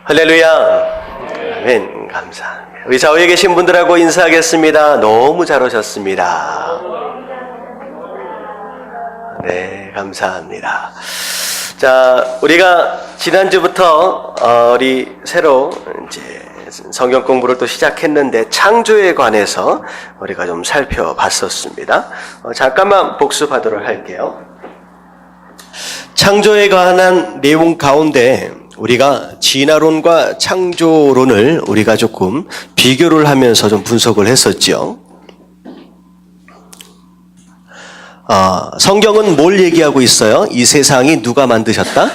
할렐루야. 아멘. 감사합니다. 우리 좌우에 계신 분들하고 인사하겠습니다. 너무 잘 오셨습니다. 네, 감사합니다. 자, 우리가 지난주부터 우리 새로 이제 성경 공부를 또 시작했는데 창조에 관해서 우리가 좀 살펴봤었습니다. 잠깐만 복습하도록 할게요. 창조에 관한 내용 가운데 우리가 진화론과 창조론을 우리가 조금 비교를 하면서 좀 분석을 했었죠. 성경은 뭘 얘기하고 있어요? 이 세상이 누가 만드셨다?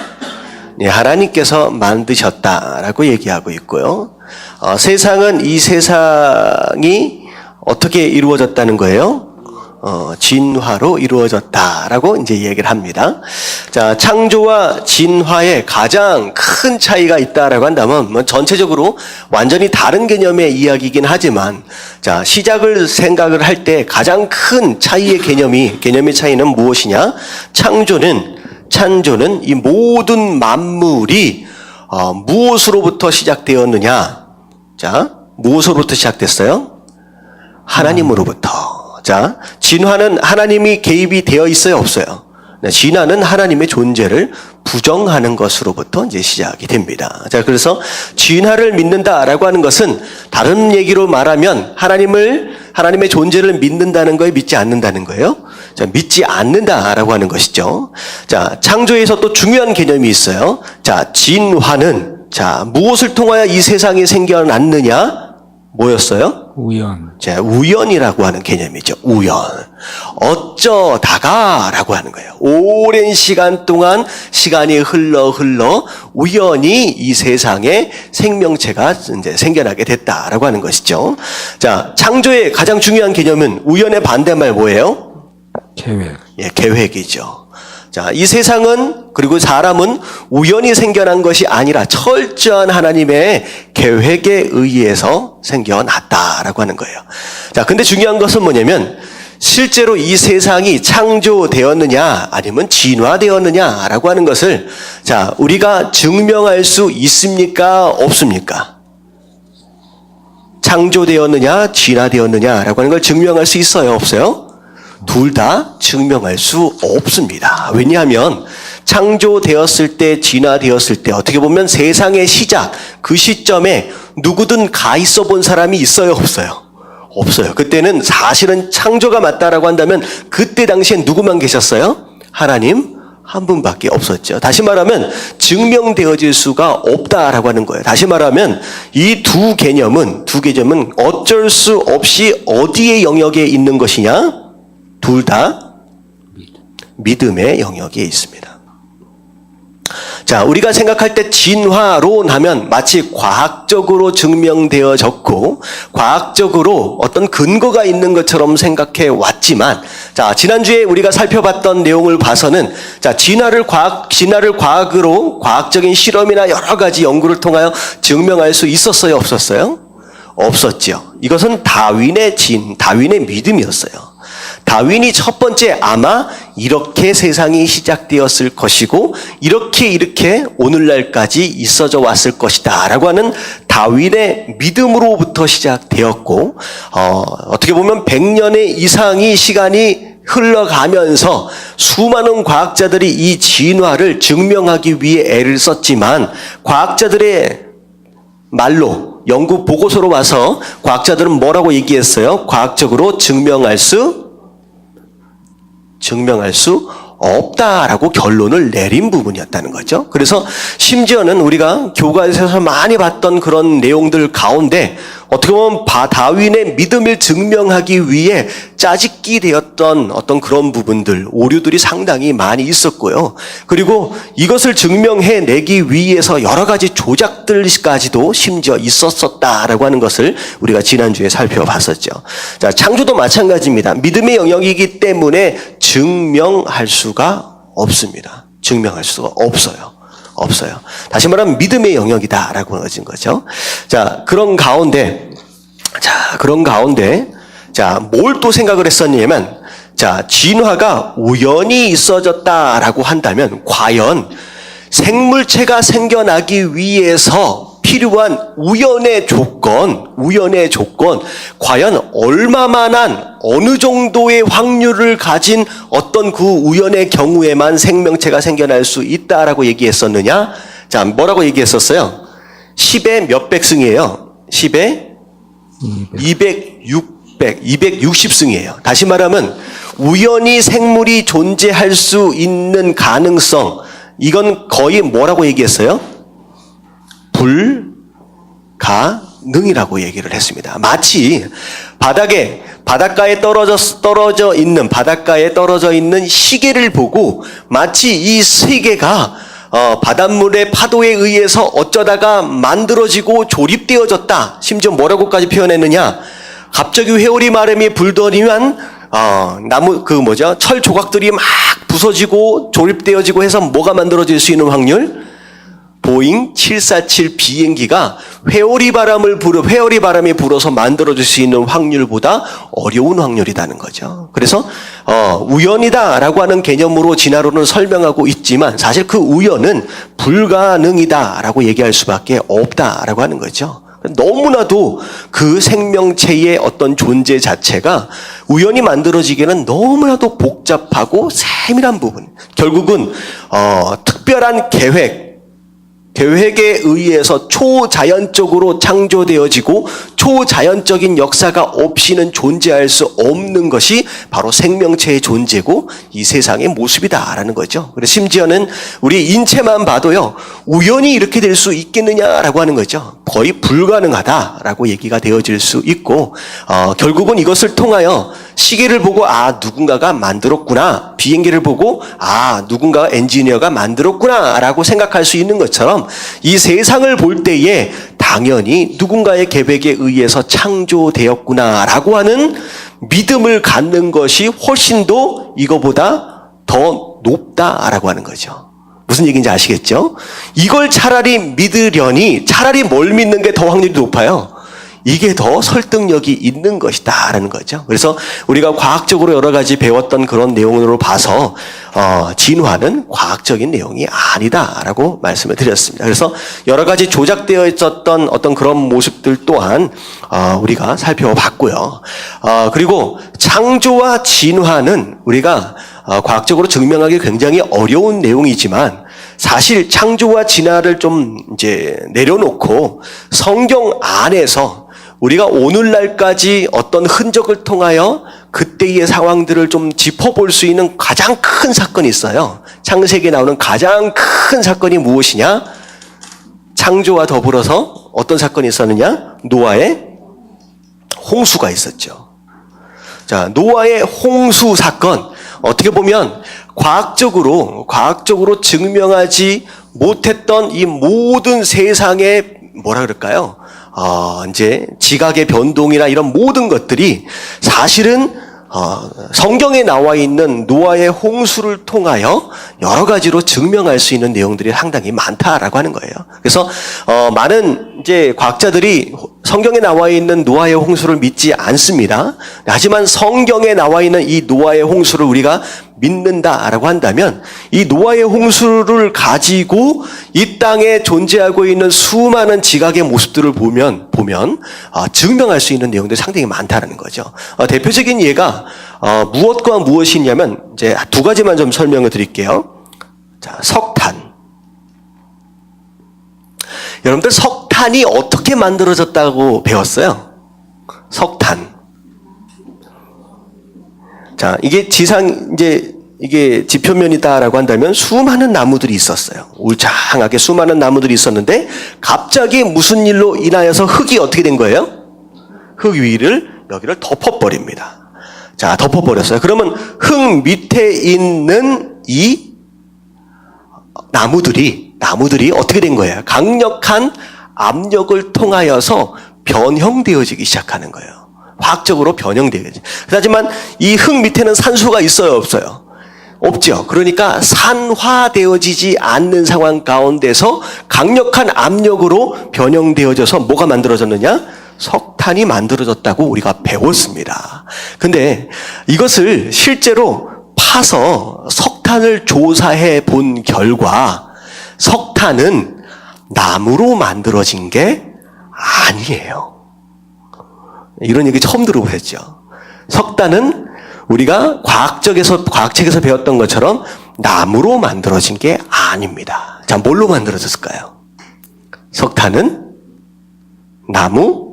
네, 하나님께서 만드셨다라고 얘기하고 있고요. 세상은 이 세상이 어떻게 이루어졌다는 거예요? 진화로 이루어졌다라고 이제 얘기를 합니다. 자, 창조와 진화에 가장 큰 차이가 있다라고 한다면 뭐 전체적으로 완전히 다른 개념의 이야기이긴 하지만 자, 시작을 생각을 할 때 가장 큰 차이의 개념의 차이는 무엇이냐? 창조는 이 모든 만물이 무엇으로부터 시작되었느냐? 자, 무엇으로부터 시작됐어요? 하나님으로부터. 자, 진화는 하나님이 개입이 되어 있어요, 없어요? 진화는 하나님의 존재를 부정하는 것으로부터 이제 시작이 됩니다. 자, 그래서 진화를 믿는다라고 하는 것은 다른 얘기로 말하면 하나님의 존재를 믿는다는 거에 믿지 않는다는 거예요. 자, 믿지 않는다라고 하는 것이죠. 자, 창조에서 또 중요한 개념이 있어요. 자, 진화는 자, 무엇을 통하여 이 세상이 생겨났느냐? 뭐였어요? 우연. 자, 우연이라고 하는 개념이죠. 우연. 어쩌다가라고 하는 거예요. 오랜 시간 동안 시간이 흘러 우연히 이 세상에 생명체가 이제 생겨나게 됐다라고 하는 것이죠. 자, 창조의 가장 중요한 개념은 우연의 반대말 뭐예요? 계획. 예, 계획이죠. 자, 이 세상은 그리고 사람은 우연히 생겨난 것이 아니라 철저한 하나님의 계획에 의해서 생겨났다라고 하는 거예요. 자, 근데 중요한 것은 뭐냐면 실제로 이 세상이 창조되었느냐 아니면 진화되었느냐라고 하는 것을 자, 우리가 증명할 수 있습니까? 없습니까? 창조되었느냐 진화되었느냐라고 하는 걸 증명할 수 있어요? 없어요? 둘 다 증명할 수 없습니다. 왜냐하면 창조되었을 때 진화되었을 때 어떻게 보면 세상의 시작 그 시점에 누구든 가 있어 본 사람이 있어요? 없어요? 없어요. 그때는 사실은 창조가 맞다라고 한다면 그때 당시엔 누구만 계셨어요? 하나님 한 분밖에 없었죠. 다시 말하면 증명되어질 수가 없다라고 하는 거예요. 다시 말하면 이 두 개념은 어쩔 수 없이 어디의 영역에 있는 것이냐? 둘 다 믿음의 영역에 있습니다. 자, 우리가 생각할 때 진화론 하면 마치 과학적으로 증명되어졌고 과학적으로 어떤 근거가 있는 것처럼 생각해 왔지만 자, 지난주에 우리가 살펴봤던 내용을 봐서는 자, 진화를 과학으로 과학적인 실험이나 여러 가지 연구를 통하여 증명할 수 있었어요, 없었어요? 없었죠. 이것은 다윈의 믿음이었어요. 다윈이 첫 번째 아마 이렇게 세상이 시작되었을 것이고 이렇게 오늘날까지 있어져 왔을 것이다 라고 하는 다윈의 믿음으로부터 시작되었고 어떻게 보면 100년의 이상의 시간이 흘러가면서 수많은 과학자들이 이 진화를 증명하기 위해 애를 썼지만 과학자들의 말로 연구 보고서로 와서 과학자들은 뭐라고 얘기했어요? 과학적으로 증명할 수 없다라고 결론을 내린 부분이었다는 거죠. 그래서 심지어는 우리가 교과서에서 많이 봤던 그런 내용들 가운데 어떻게 보면 다윈의 믿음을 증명하기 위해 짜집기 되었던 어떤 그런 부분들, 오류들이 상당히 많이 있었고요. 그리고 이것을 증명해내기 위해서 여러 가지 조작들까지도 심지어 있었었다라고 하는 것을 우리가 지난주에 살펴봤었죠. 자, 창조도 마찬가지입니다. 믿음의 영역이기 때문에 증명할 수가 없습니다. 증명할 수가 없어요. 다시 말하면 믿음의 영역이다라고 하는 거죠. 자, 그런 가운데 뭘 또 생각을 했었냐면 자, 진화가 우연히 있어졌다라고 한다면 과연 생물체가 생겨나기 위해서 필요한 우연의 조건, 과연 얼마만한 어느 정도의 확률을 가진 어떤 그 우연의 경우에만 생명체가 생겨날 수 있다라고 얘기했었느냐? 자, 뭐라고 얘기했었어요? 10의 몇백 승이에요? 10의 260승이에요. 다시 말하면 우연히 생물이 존재할 수 있는 가능성, 이건 거의 뭐라고 얘기했어요? 불가능이라고 얘기를 했습니다. 마치 바닷가에 떨어져 있는 시계를 보고 마치 이 시계가 바닷물의 파도에 의해서 어쩌다가 만들어지고 조립되어졌다. 심지어 뭐라고까지 표현했느냐? 갑자기 회오리 바람이 불더니만 철 조각들이 막 부서지고 조립되어지고 해서 뭐가 만들어질 수 있는 확률? 보잉 747 비행기가 회오리 바람이 불어서 만들어질 수 있는 확률보다 어려운 확률이라는 거죠. 그래서 우연이다라고 하는 개념으로 진화론은 설명하고 있지만 사실 그 우연은 불가능이다라고 얘기할 수밖에 없다라고 하는 거죠. 너무나도 그 생명체의 어떤 존재 자체가 우연히 만들어지기에는 너무나도 복잡하고 세밀한 부분, 결국은 특별한 계획에 의해서 초자연적으로 창조되어지고 초자연적인 역사가 없이는 존재할 수 없는 것이 바로 생명체의 존재고 이 세상의 모습이다라는 거죠. 그래서 심지어는 우리 인체만 봐도요, 우연히 이렇게 될 수 있겠느냐라고 하는 거죠. 거의 불가능하다라고 얘기가 되어질 수 있고, 결국은 이것을 통하여 시계를 보고 누군가가 만들었구나, 비행기를 보고 누군가가 엔지니어가 만들었구나 라고 생각할 수 있는 것처럼 이 세상을 볼 때에 당연히 누군가의 계획에 의해서 창조되었구나 라고 하는 믿음을 갖는 것이 훨씬 더 이거보다 더 높다라고 하는 거죠. 무슨 얘기인지 아시겠죠? 이걸 차라리 믿으려니 차라리 뭘 믿는 게 더 확률이 높아요? 이게 더 설득력이 있는 것이다 라는 거죠. 그래서 우리가 과학적으로 여러 가지 배웠던 그런 내용으로 봐서 진화는 과학적인 내용이 아니다 라고 말씀을 드렸습니다. 그래서 여러 가지 조작되어 있었던 어떤 그런 모습들 또한 우리가 살펴봤고요. 그리고 창조와 진화는 우리가 과학적으로 증명하기 굉장히 어려운 내용이지만 사실 창조와 진화를 좀 이제 내려놓고 성경 안에서 우리가 오늘날까지 어떤 흔적을 통하여 그때의 상황들을 좀 짚어볼 수 있는 가장 큰 사건이 있어요. 창세기에 나오는 가장 큰 사건이 무엇이냐? 창조와 더불어서 어떤 사건이 있었느냐? 노아의 홍수가 있었죠. 자, 노아의 홍수 사건. 어떻게 보면 과학적으로 증명하지 못했던 이 모든 세상의 뭐라 그럴까요? 이제 지각의 변동이나 이런 모든 것들이 사실은 성경에 나와 있는 노아의 홍수를 통하여 여러 가지로 증명할 수 있는 내용들이 상당히 많다라고 하는 거예요. 그래서 많은 이제 과학자들이 성경에 나와 있는 노아의 홍수를 믿지 않습니다. 하지만 성경에 나와 있는 이 노아의 홍수를 우리가 믿는다라고 한다면 이 노아의 홍수를 가지고 이 땅에 존재하고 있는 수많은 지각의 모습들을 보면 증명할 수 있는 내용들이 상당히 많다라는 거죠. 대표적인 예가 무엇과 무엇이냐면 이제 두 가지만 좀 설명을 드릴게요. 자, 석탄. 여러분들 석탄이 어떻게 만들어졌다고 배웠어요? 석탄. 자, 이게 이게 지표면이다라고 한다면 수많은 나무들이 있었어요. 울창하게 수많은 나무들이 있었는데 갑자기 무슨 일로 인하여서 흙이 어떻게 된 거예요? 흙 위를 여기를 덮어버립니다. 자, 덮어버렸어요. 그러면 흙 밑에 있는 이 나무들이 어떻게 된 거예요? 강력한 압력을 통하여서 변형되어지기 시작하는 거예요. 화학적으로 변형되어지죠. 하지만 이 흙 밑에는 산소가 있어요, 없어요? 없죠. 그러니까 산화되어지지 않는 상황 가운데서 강력한 압력으로 변형되어져서 뭐가 만들어졌느냐? 석탄이 만들어졌다고 우리가 배웠습니다. 근데 이것을 실제로 파서 석탄을 조사해 본 결과 석탄은 나무로 만들어진 게 아니에요. 이런 얘기 처음 들어보셨죠? 석탄은 우리가 과학책에서 배웠던 것처럼 나무로 만들어진 게 아닙니다. 자, 뭘로 만들어졌을까요? 석탄은 나무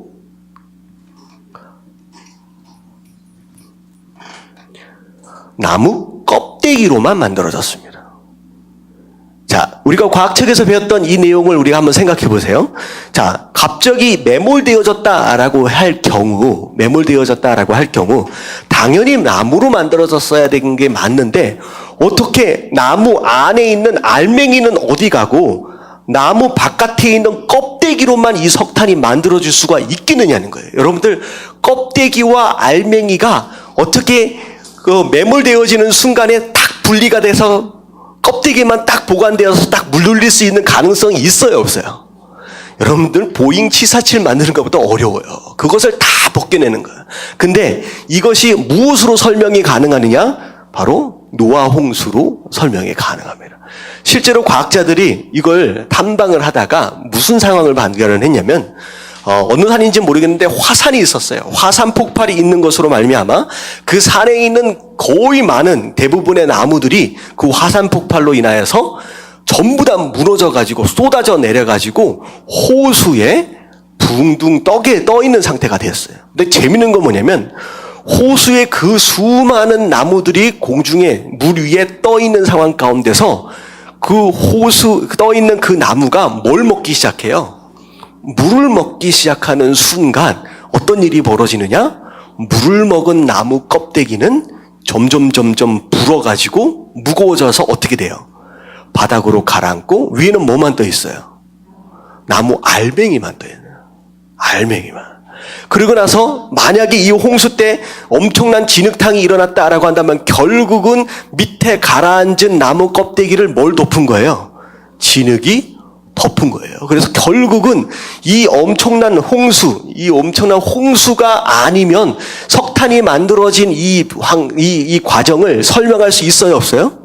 껍데기로만 만들어졌습니다. 자, 우리가 과학책에서 배웠던 이 내용을 우리가 한번 생각해 보세요. 자, 갑자기 매몰되어졌다라고 할 경우, 당연히 나무로 만들어졌어야 되는 게 맞는데, 어떻게 나무 안에 있는 알맹이는 어디 가고, 나무 바깥에 있는 껍데기로만 이 석탄이 만들어질 수가 있겠느냐는 거예요. 여러분들, 껍데기와 알맹이가 어떻게 매몰되어지는 순간에 딱 분리가 돼서 껍데기만 딱 보관되어서 딱 물들릴 수 있는 가능성이 있어요, 없어요? 여러분들 보잉 747 만드는 것보다 어려워요. 그것을 다 벗겨내는 거예요. 근데 이것이 무엇으로 설명이 가능하느냐? 바로 노아 홍수로 설명이 가능합니다. 실제로 과학자들이 이걸 탐방을 하다가 무슨 상황을 발견을 했냐면, 어느 산인지 모르겠는데 화산이 있었어요. 화산 폭발이 있는 것으로 말미암아 그 산에 있는 거의 많은 대부분의 나무들이 그 화산 폭발로 인하여서 전부 다 무너져가지고 쏟아져 내려가지고 호수에 붕둥 떠 있는 상태가 됐어요. 근데 재밌는 건 뭐냐면, 호수에 그 수많은 나무들이 공중에 물 위에 떠 있는 상황 가운데서 그 호수 떠 있는 그 나무가 뭘 먹기 시작해요? 물을 먹기 시작하는 순간 어떤 일이 벌어지느냐? 물을 먹은 나무 껍데기는 점점 불어가지고 무거워져서 어떻게 돼요? 바닥으로 가라앉고 위에는 뭐만 떠 있어요? 나무 알맹이만 떠 있어요. 알맹이만. 그리고 나서 만약에 이 홍수 때 엄청난 진흙탕이 일어났다라고 한다면 결국은 밑에 가라앉은 나무 껍데기를 뭘 덮은 거예요? 진흙이 덮은 거예요. 그래서 결국은 이 엄청난 홍수가 아니면 석탄이 만들어진 이 과정을 설명할 수 있어요, 없어요?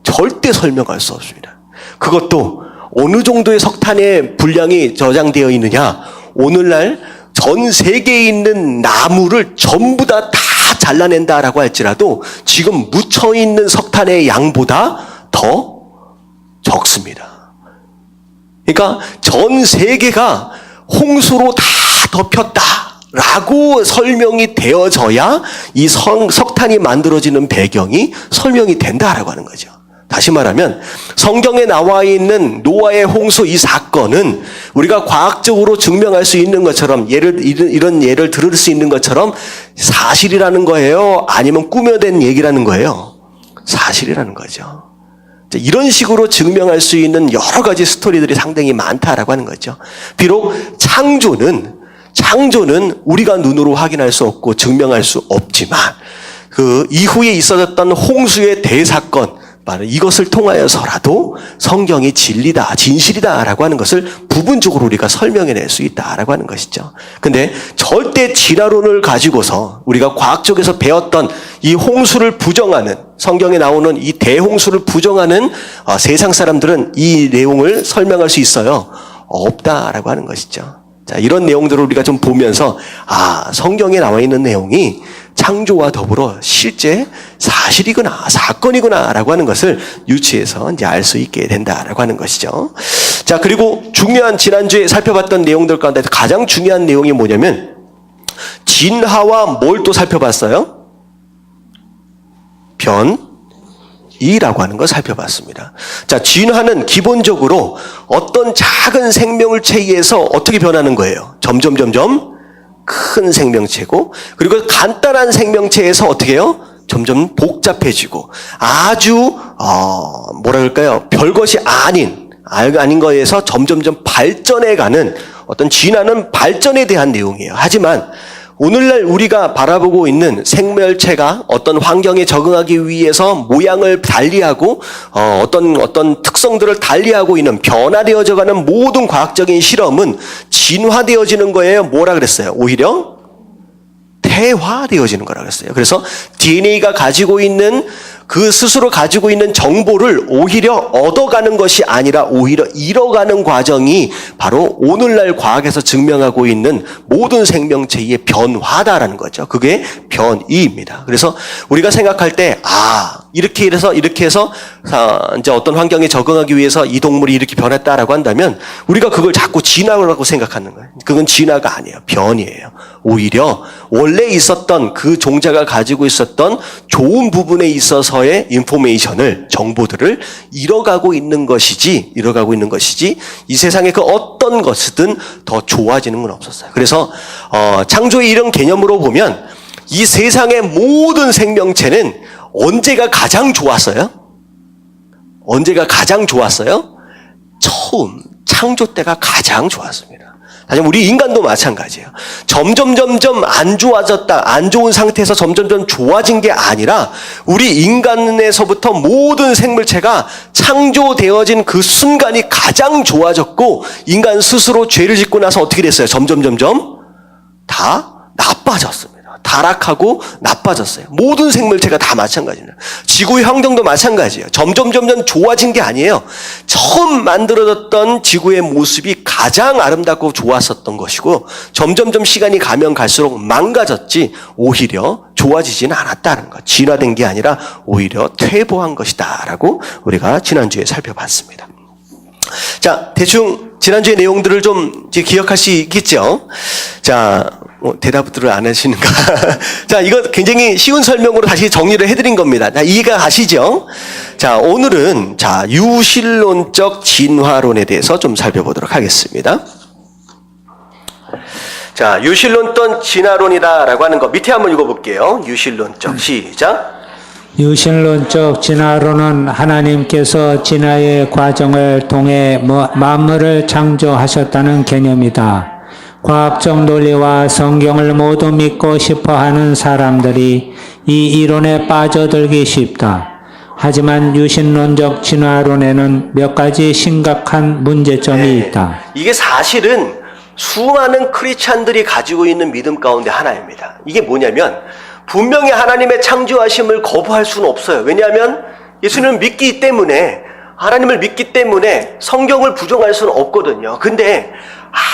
절대 설명할 수 없습니다. 그것도 어느 정도의 석탄의 분량이 저장되어 있느냐? 오늘날 전 세계에 있는 나무를 전부 다 잘라낸다라고 할지라도 지금 묻혀있는 석탄의 양보다 더 적습니다. 그러니까 전 세계가 홍수로 다 덮였다라고 설명이 되어져야 이 석탄이 만들어지는 배경이 설명이 된다라고 하는 거죠. 다시 말하면 성경에 나와 있는 노아의 홍수 이 사건은 우리가 과학적으로 증명할 수 있는 것처럼 이런 예를 들을 수 있는 것처럼 사실이라는 거예요? 아니면 꾸며낸 얘기라는 거예요? 사실이라는 거죠. 이런 식으로 증명할 수 있는 여러 가지 스토리들이 상당히 많다라고 하는 거죠. 비록 창조는 우리가 눈으로 확인할 수 없고 증명할 수 없지만 그 이후에 있어졌던 홍수의 대사건, 바로 이것을 통하여서라도 성경이 진리다, 진실이다라고 하는 것을 부분적으로 우리가 설명해낼 수 있다라고 하는 것이죠. 근데 절대 진화론을 가지고서 우리가 과학적에서 배웠던 이 홍수를 부정하는, 성경에 나오는 이 대홍수를 부정하는 세상 사람들은 이 내용을 설명할 수 있어요? 없다라고 하는 것이죠. 자, 이런 내용들을 우리가 좀 보면서 성경에 나와 있는 내용이 창조와 더불어 실제 사실이구나, 사건이구나라고 하는 것을 유추해서 이제 알 수 있게 된다라고 하는 것이죠. 자, 그리고 지난주에 살펴봤던 내용들 가운데 가장 중요한 내용이 뭐냐면 진화와 뭘 또 살펴봤어요? 변이라고 하는 걸 살펴봤습니다. 자, 진화는 기본적으로 어떤 작은 생명체에서 어떻게 변하는 거예요? 점점 큰 생명체고, 그리고 간단한 생명체에서 어떻게 해요? 점점 복잡해지고 아주 별것이 아닌 거에서 점점 발전해가는 어떤 진화는 발전에 대한 내용이에요. 하지만 오늘날 우리가 바라보고 있는 생명체가 어떤 환경에 적응하기 위해서 모양을 달리하고 어떤 특성들을 달리하고 있는 변화되어져가는 모든 과학적인 실험은 진화되어지는 거예요. 뭐라 그랬어요? 오히려 퇴화되어지는 거라 그랬어요. 그래서 DNA가 가지고 있는 그 스스로 가지고 있는 정보를 오히려 얻어가는 것이 아니라 오히려 잃어가는 과정이 바로 오늘날 과학에서 증명하고 있는 모든 생명체의 변화다라는 거죠. 그게 변이입니다. 그래서 우리가 생각할 때 이렇게 해서 이제 어떤 환경에 적응하기 위해서 이 동물이 이렇게 변했다라고 한다면 우리가 그걸 자꾸 진화라고 생각하는 거예요. 그건 진화가 아니에요. 변이에요. 오히려 원래 있었던 그 종자가 가지고 있었던 좋은 부분에 있어서의 인포메이션을, 정보들을 잃어가고 있는 것이지 이 세상에 그 어떤 것이든 더 좋아지는 건 없었어요. 그래서 창조의 이런 개념으로 보면 이 세상의 모든 생명체는 언제가 가장 좋았어요? 처음 창조 때가 가장 좋았습니다. 사실 우리 인간도 마찬가지예요. 점점 안 좋아졌다, 안 좋은 상태에서 점점 좋아진 게 아니라 우리 인간에서부터 모든 생물체가 창조되어진 그 순간이 가장 좋아졌고 인간 스스로 죄를 짓고 나서 어떻게 됐어요? 점점 다 나빠졌습니다. 타락하고 나빠졌어요. 모든 생물체가 다 마찬가지입니다. 지구의 환경도 마찬가지예요. 점점 좋아진 게 아니에요. 처음 만들어졌던 지구의 모습이 가장 아름답고 좋았었던 것이고 점점 시간이 가면 갈수록 망가졌지 오히려 좋아지지는 않았다는 것. 진화된 게 아니라 오히려 퇴보한 것이다라고 우리가 지난주에 살펴봤습니다. 자, 대충 지난주의 내용들을 좀 기억할 수 있겠죠? 자, 대답들을 안 하시는가? 자, 이거 굉장히 쉬운 설명으로 다시 정리를 해드린 겁니다. 자, 이해가 가시죠? 자, 오늘은 유실론적 진화론에 대해서 좀 살펴보도록 하겠습니다. 자, 유실론적 진화론이다라고 하는 거 밑에 한번 읽어볼게요. 유실론적 시작. 유실론적 진화론은 하나님께서 진화의 과정을 통해 만물을 창조하셨다는 개념이다. 과학적 논리와 성경을 모두 믿고 싶어하는 사람들이 이 이론에 빠져들기 쉽다. 하지만 유신론적 진화론에는 몇 가지 심각한 문제점이 있다. 이게 사실은 수많은 크리스찬들이 가지고 있는 믿음 가운데 하나입니다. 이게 뭐냐면 분명히 하나님의 창조하심을 거부할 수는 없어요. 왜냐하면 예수님을 믿기 때문에, 하나님을 믿기 때문에 성경을 부정할 수는 없거든요. 근데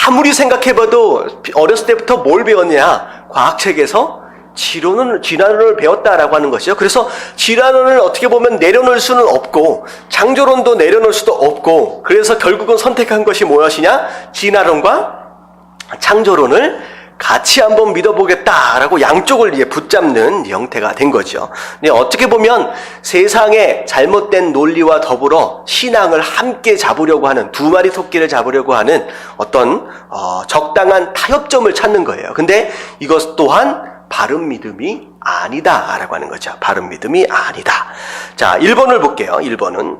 아무리 생각해봐도 어렸을 때부터 뭘 배웠냐? 과학책에서 진화론을 배웠다라고 하는 것이죠. 그래서 진화론을 어떻게 보면 내려놓을 수는 없고 창조론도 내려놓을 수도 없고, 그래서 결국은 선택한 것이 무엇이냐? 진화론과 창조론을 같이 한번 믿어보겠다라고 양쪽을 붙잡는 형태가 된 거죠. 근데 어떻게 보면 세상의 잘못된 논리와 더불어 신앙을 함께 잡으려고 하는, 두 마리 토끼를 잡으려고 하는 어떤 적당한 타협점을 찾는 거예요. 근데 이것 또한 바른 믿음이 아니다라고 하는 거죠. 바른 믿음이 아니다. 자, 1번을 볼게요. 1번은.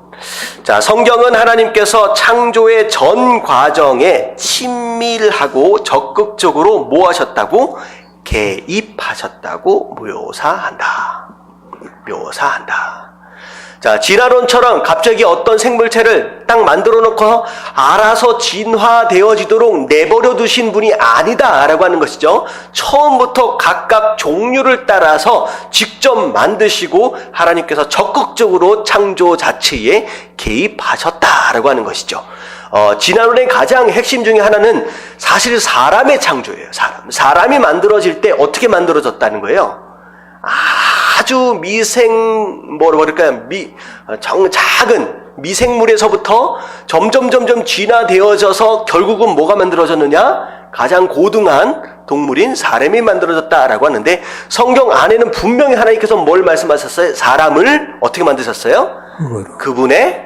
자, 성경은 하나님께서 창조의 전 과정에 친밀하고 적극적으로 뭐 하셨다고? 개입하셨다고 묘사한다. 자, 진화론처럼 갑자기 어떤 생물체를 딱 만들어 놓고 알아서 진화되어지도록 내버려 두신 분이 아니다라고 하는 것이죠. 처음부터 각각 종류를 따라서 직접 만드시고 하나님께서 적극적으로 창조 자체에 개입하셨다라고 하는 것이죠. 진화론의 가장 핵심 중에 하나는 사실 사람의 창조예요. 사람이 만들어질 때 어떻게 만들어졌다는 거예요? 아주 작은 미생물에서부터 점점 진화되어져서 결국은 뭐가 만들어졌느냐? 가장 고등한 동물인 사람이 만들어졌다라고 하는데, 성경 안에는 분명히 하나님께서 뭘 말씀하셨어요? 사람을 어떻게 만드셨어요? 그분의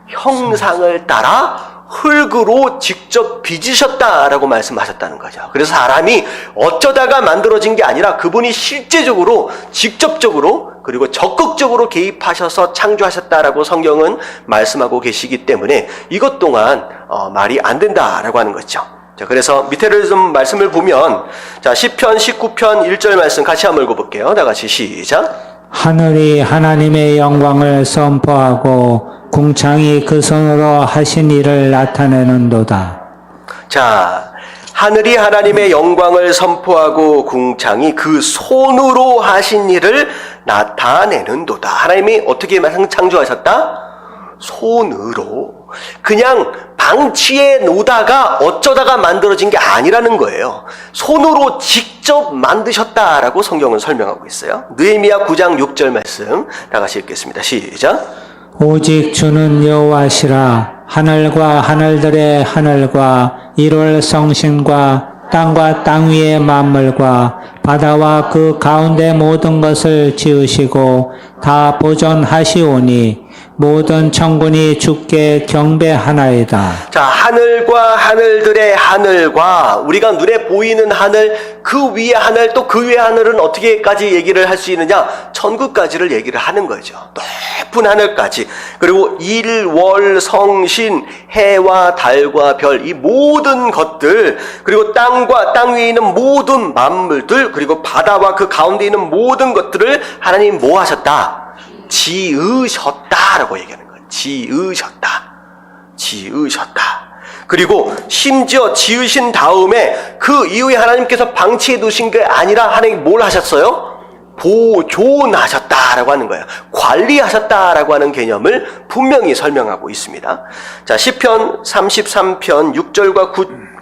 형상을 따라 흙으로 직접 빚으셨다라고 말씀하셨다는 거죠. 그래서 사람이 어쩌다가 만들어진 게 아니라 그분이 실제적으로, 직접적으로, 그리고 적극적으로 개입하셔서 창조하셨다라고 성경은 말씀하고 계시기 때문에 이것 또한 말이 안 된다라고 하는 거죠. 자, 그래서 밑에를 좀 말씀을 보면, 자, 시편 19편 1절 말씀 같이 한번 읽어볼게요. 다 같이 시작. 하늘이 하나님의 영광을 선포하고 궁창이 그 손으로 하신 일을 나타내는도다. 자, 하늘이 하나님의 영광을 선포하고 궁창이 그 손으로 하신 일을 나타내는도다. 하나님이 어떻게 창조하셨다? 손으로. 그냥 방치해 놓다가 어쩌다가 만들어진 게 아니라는 거예요. 손으로 직접 만드셨다라고 성경은 설명하고 있어요. 느헤미야 9장 6절 말씀 다 같이 읽겠습니다. 시작. 오직 주는 여호와시라. 하늘과 하늘들의 하늘과 일월 성신과 땅과 땅 위의 만물과 바다와 그 가운데 모든 것을 지으시고 다 보존하시오니 모든 천군이 주께 경배하나이다. 자, 하늘과 하늘들의 하늘과 우리가 눈에 보이는 하늘, 그 위의 하늘, 또 그 위의 하늘은 어떻게까지 얘기를 할 수 있느냐? 천국까지를 얘기를 하는 거죠. 높은 하늘까지. 그리고 일, 월, 성신, 해와 달과 별, 이 모든 것들, 그리고 땅과 땅 위에 있는 모든 만물들, 그리고 바다와 그 가운데 있는 모든 것들을 하나님 뭐 하셨다? 지으셨다라고 얘기하는 거예요. 지으셨다. 그리고 심지어 지으신 다음에 그 이후에 하나님께서 방치해 두신 게 아니라 하나님 뭘 하셨어요? 보존하셨다라고 하는 거예요. 관리하셨다라고 하는 개념을 분명히 설명하고 있습니다. 자, 시편 33편 6절과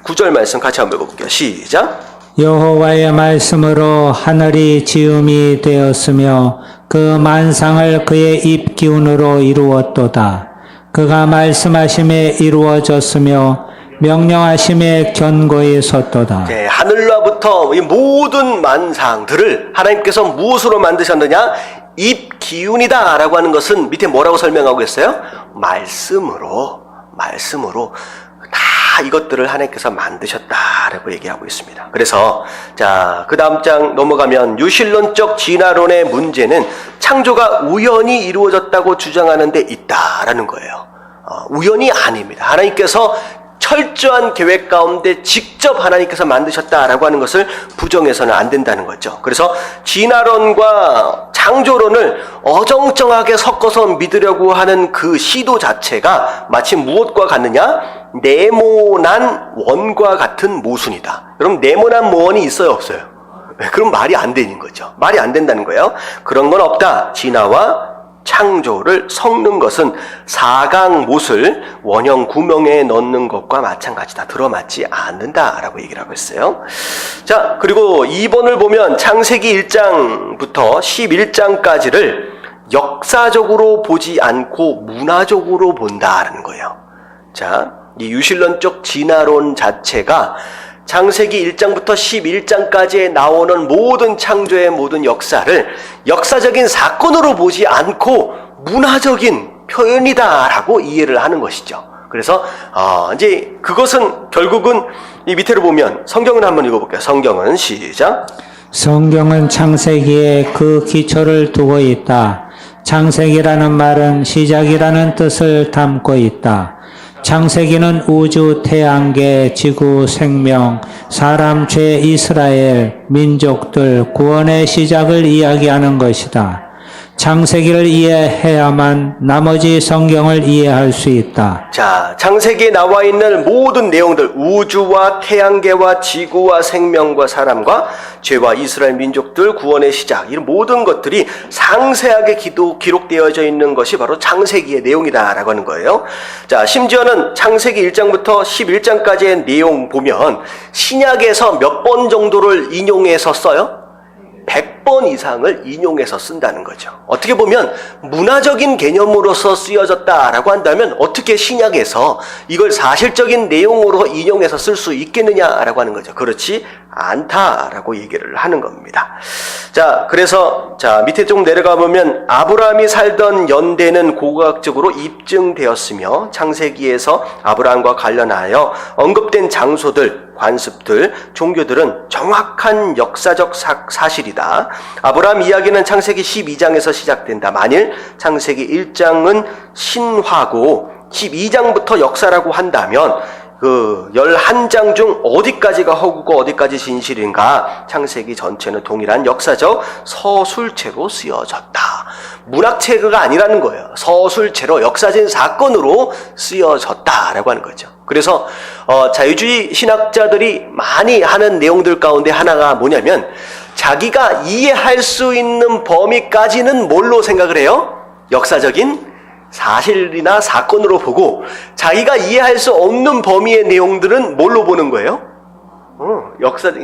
9절 말씀 같이 한번 읽어볼게요. 시작. 여호와의 말씀으로 하늘이 지음이 되었으며 그 만상을 그의 입 기운으로 이루었도다. 그가 말씀하심에 이루어졌으며 명령하심에 견고히 섰도다. 네, 하늘로부터 이 모든 만상들을 하나님께서 무엇으로 만드셨느냐? 입 기운이다 라고 하는 것은 밑에 뭐라고 설명하고 있어요? 말씀으로 다 이것들을 하나님께서 만드셨다라고 얘기하고 있습니다. 그래서 자, 그 다음 장 넘어가면 유실론적 진화론의 문제는 창조가 우연히 이루어졌다고 주장하는 데 있다라는 거예요. 우연이 아닙니다. 하나님께서 철저한 계획 가운데 직접 하나님께서 만드셨다라고 하는 것을 부정해서는 안 된다는 거죠. 그래서 진화론과 창조론을 어정쩡하게 섞어서 믿으려고 하는 그 시도 자체가 마치 무엇과 같느냐? 네모난 원과 같은 모순이다. 그럼 네모난 원이 있어요, 없어요? 그럼 말이 안 되는 거죠. 말이 안 된다는 거예요. 그런 건 없다. 진화와 창조를 섞는 것은 사강못을 원형 구멍에 넣는 것과 마찬가지다. 들어맞지 않는다라고 얘기를 하고 있어요. 자, 그리고 2번을 보면 창세기 1장부터 11장까지를 역사적으로 보지 않고 문화적으로 본다라는 거예요. 자, 이 유실론적 진화론 자체가 창세기 1장부터 11장까지에 나오는 모든 창조의 모든 역사를 역사적인 사건으로 보지 않고 문화적인 표현이다라고 이해를 하는 것이죠. 그래서 이제 그것은 결국은 이 밑에를 보면 성경을 한번 읽어볼게요. 성경은 시작. 성경은 창세기에 그 기초를 두고 있다. 창세기라는 말은 시작이라는 뜻을 담고 있다. 창세기는 우주, 태양계, 지구, 생명, 사람, 죄, 이스라엘, 민족들, 구원의 시작을 이야기하는 것이다. 창세기를 이해해야만 나머지 성경을 이해할 수 있다. 자, 창세기에 나와 있는 모든 내용들, 우주와 태양계와 지구와 생명과 사람과 죄와 이스라엘 민족들, 구원의 시작, 이런 모든 것들이 상세하게 기록되어져 있는 것이 바로 창세기의 내용이다라고 하는 거예요. 자, 심지어는 창세기 1장부터 11장까지의 내용 보면 신약에서 몇 번 정도를 인용해서 써요? 100번 이상을 인용해서 쓴다는 거죠. 어떻게 보면 문화적인 개념으로서 쓰여졌다라고 한다면 어떻게 신약에서 이걸 사실적인 내용으로 인용해서 쓸 수 있겠느냐라고 하는 거죠. 그렇지 않다라고 얘기를 하는 겁니다. 자, 그래서 자, 밑에 좀 내려가 보면 아브라함이 살던 연대는 고고학적으로 입증되었으며 창세기에서 아브라함과 관련하여 언급된 장소들, 관습들, 종교들은 정확한 역사적 사실이다. 아브라함 이야기는 창세기 12장에서 시작된다. 만일 창세기 1장은 신화고 12장부터 역사라고 한다면 그 11장 중 어디까지가 허구고 어디까지 진실인가? 창세기 전체는 동일한 역사적 서술체로 쓰여졌다. 문학체가 아니라는 거예요. 서술체로 역사적인 사건으로 쓰여졌다라고 하는 거죠. 그래서 자유주의 신학자들이 많이 하는 내용들 가운데 하나가 뭐냐면 자기가 이해할 수 있는 범위까지는 뭘로 생각을 해요? 역사적인 사실이나 사건으로 보고 자기가 이해할 수 없는 범위의 내용들은 뭘로 보는 거예요?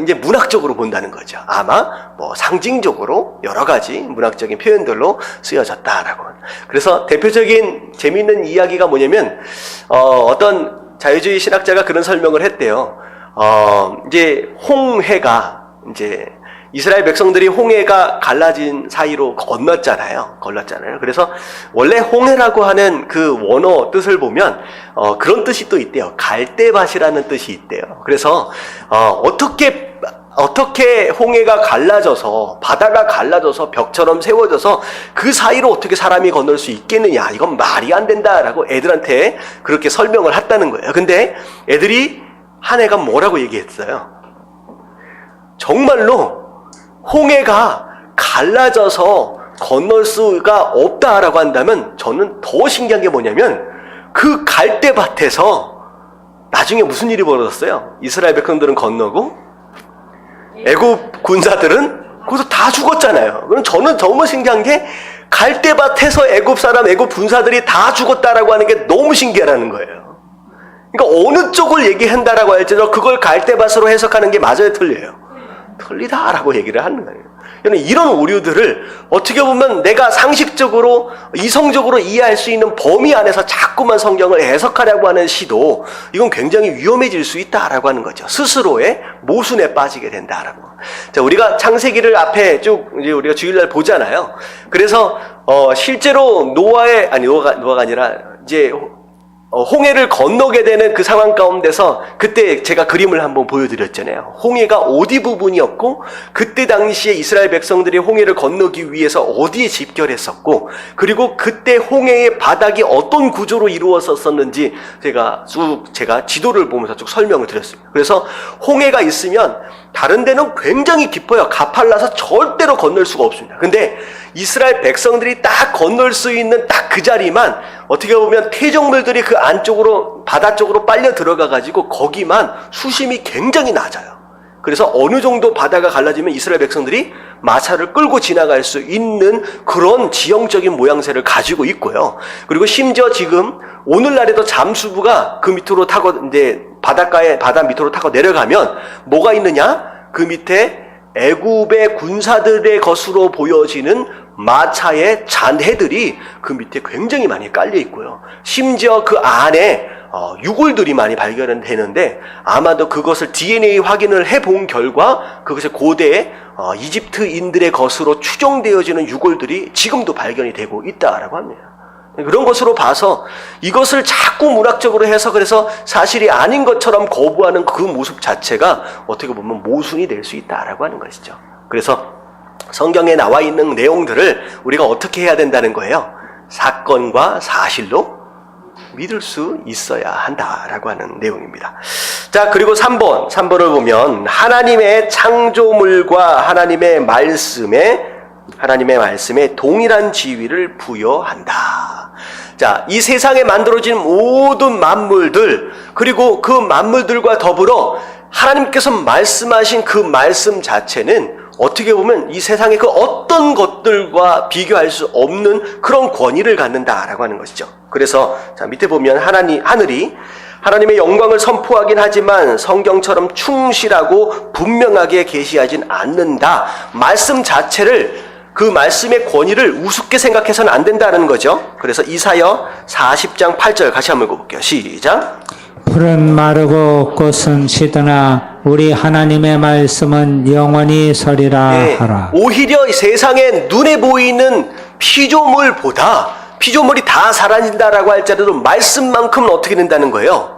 이제 문학적으로 본다는 거죠. 아마 뭐 상징적으로 여러 가지 문학적인 표현들로 쓰여졌다라고. 그래서 대표적인 재미있는 이야기가 뭐냐면 어떤 자유주의 신학자가 그런 설명을 했대요. 이제 홍해가 이제 이스라엘 백성들이 홍해가 갈라진 사이로 건넜잖아요. 그래서 원래 홍해라고 하는 그 원어 뜻을 보면 그런 뜻이 또 있대요. 갈대밭이라는 뜻이 있대요. 그래서 어떻게 홍해가 갈라져서 바다가 갈라져서 벽처럼 세워져서 그 사이로 어떻게 사람이 건널 수 있겠느냐, 이건 말이 안 된다라고 애들한테 그렇게 설명을 했다는 거예요. 근데 애들이 한 애가 뭐라고 얘기했어요? 정말로 홍해가 갈라져서 건널 수가 없다라고 한다면 저는 더 신기한 게 뭐냐면 그 갈대밭에서 나중에 무슨 일이 벌어졌어요? 이스라엘 백성들은 건너고 애굽 군사들은 거기서 다 죽었잖아요. 그럼 저는 너무 신기한 게 갈대밭에서 애굽 군사들이 다 죽었다라고 하는 게 너무 신기하다는 거예요. 그러니까 어느 쪽을 얘기한다라고 할지라도 그걸 갈대밭으로 해석하는 게 맞아요, 틀려요? 틀리다라고 얘기를 하는 거예요. 이런 오류들을 어떻게 보면 내가 상식적으로 이성적으로 이해할 수 있는 범위 안에서 자꾸만 성경을 해석하려고 하는 시도, 이건 굉장히 위험해질 수 있다라고 하는 거죠. 스스로의 모순에 빠지게 된다라고. 자, 우리가 창세기를 앞에 쭉 이제 우리가 주일날 보잖아요. 그래서 실제로 노아가 아니라 이제 홍해를 건너게 되는 그 상황 가운데서 그때 제가 그림을 한번 보여드렸잖아요. 홍해가 어디 부분이었고 그때 당시에 이스라엘 백성들이 홍해를 건너기 위해서 어디에 집결했었고 그리고 그때 홍해의 바닥이 어떤 구조로 이루어졌었는지 제가 지도를 보면서 쭉 설명을 드렸습니다. 그래서 홍해가 있으면 다른 데는 굉장히 깊어요. 가팔라서 절대로 건널 수가 없습니다. 근데 이스라엘 백성들이 딱 건널 수 있는 딱 그 자리만 어떻게 보면 퇴적물들이 그 안쪽으로 바다 쪽으로 빨려 들어가 가지고 거기만 수심이 굉장히 낮아요. 그래서 어느 정도 바다가 갈라지면 이스라엘 백성들이 마차를 끌고 지나갈 수 있는 그런 지형적인 모양새를 가지고 있고요. 그리고 심지어 지금 오늘날에도 잠수부가 그 밑으로 타고 이제 바다 밑으로 타고 내려가면 뭐가 있느냐? 그 밑에 애굽의 군사들의 것으로 보여지는 마차의 잔해들이 그 밑에 굉장히 많이 깔려 있고요. 심지어 그 안에 유골들이 많이 발견되는데 아마도 그것을 DNA 확인을 해본 결과 그것이 고대 이집트인들의 것으로 추정되어지는 유골들이 지금도 발견이 되고 있다라고 합니다. 그런 것으로 봐서 이것을 자꾸 문학적으로 해석을 해서 사실이 아닌 것처럼 거부하는 그 모습 자체가 어떻게 보면 모순이 될 수 있다라고 하는 것이죠. 그래서 성경에 나와 있는 내용들을 우리가 어떻게 해야 된다는 거예요? 사건과 사실로 믿을 수 있어야 한다라고 하는 내용입니다. 자, 그리고 3번을 보면 하나님의 창조물과 하나님의 말씀에 동일한 지위를 부여한다. 자, 이 세상에 만들어진 모든 만물들, 그리고 그 만물들과 더불어 하나님께서 말씀하신 그 말씀 자체는 어떻게 보면 이 세상의 그 어떤 것들과 비교할 수 없는 그런 권위를 갖는다라고 하는 것이죠. 그래서 자, 밑에 보면 하늘이 하나님의 영광을 선포하긴 하지만 성경처럼 충실하고 분명하게 계시하진 않는다. 말씀 자체를, 그 말씀의 권위를 우습게 생각해서는 안 된다는 거죠. 그래서 이사야 40장 8절 같이 한번 읽어볼게요. 시작. 풀은 마르고 꽃은 시드나 우리 하나님의 말씀은 영원히 서리라 하라. 오히려 세상에 눈에 보이는 피조물보다 피조물이 다 사라진다라고 할지라도 말씀만큼은 어떻게 된다는 거예요?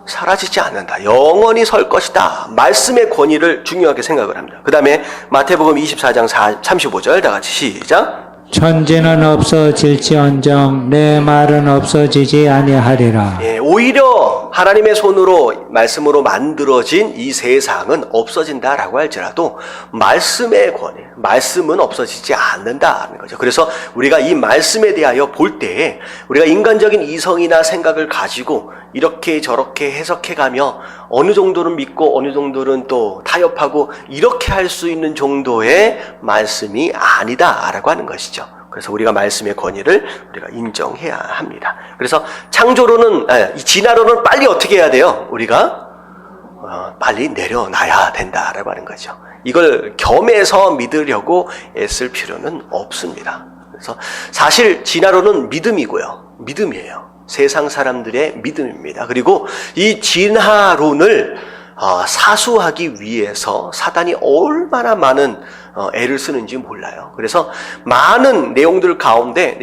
사라지지 않는다. 영원히 설 것이다. 말씀의 권위를 중요하게 생각을 합니다. 그 다음에 마태복음 24장 35절 다 같이 시작. 천지는 없어질지언정 내 말은 없어지지 아니하리라. 오히려 하나님의 손으로 말씀으로 만들어진 이 세상은 없어진다라고 할지라도 말씀의 권위, 말씀은 없어지지 않는다는 거죠. 그래서 우리가 이 말씀에 대하여 볼 때에 우리가 인간적인 이성이나 생각을 가지고 이렇게 저렇게 해석해가며 어느 정도는 믿고 어느 정도는 또 타협하고 이렇게 할 수 있는 정도의 말씀이 아니다라고 하는 것이죠. 그래서 우리가 말씀의 권위를 우리가 인정해야 합니다. 그래서 창조로는, 진화로는 빨리 어떻게 해야 돼요? 우리가 빨리 내려놔야 된다라고 하는 거죠. 이걸 겸해서 믿으려고 애쓸 필요는 없습니다. 그래서 사실 진화로는 믿음이고요. 믿음이에요. 세상 사람들의 믿음입니다. 그리고 이 진화론을 사수하기 위해서 사단이 얼마나 많은 애를 쓰는지 몰라요. 그래서 많은 내용들 가운데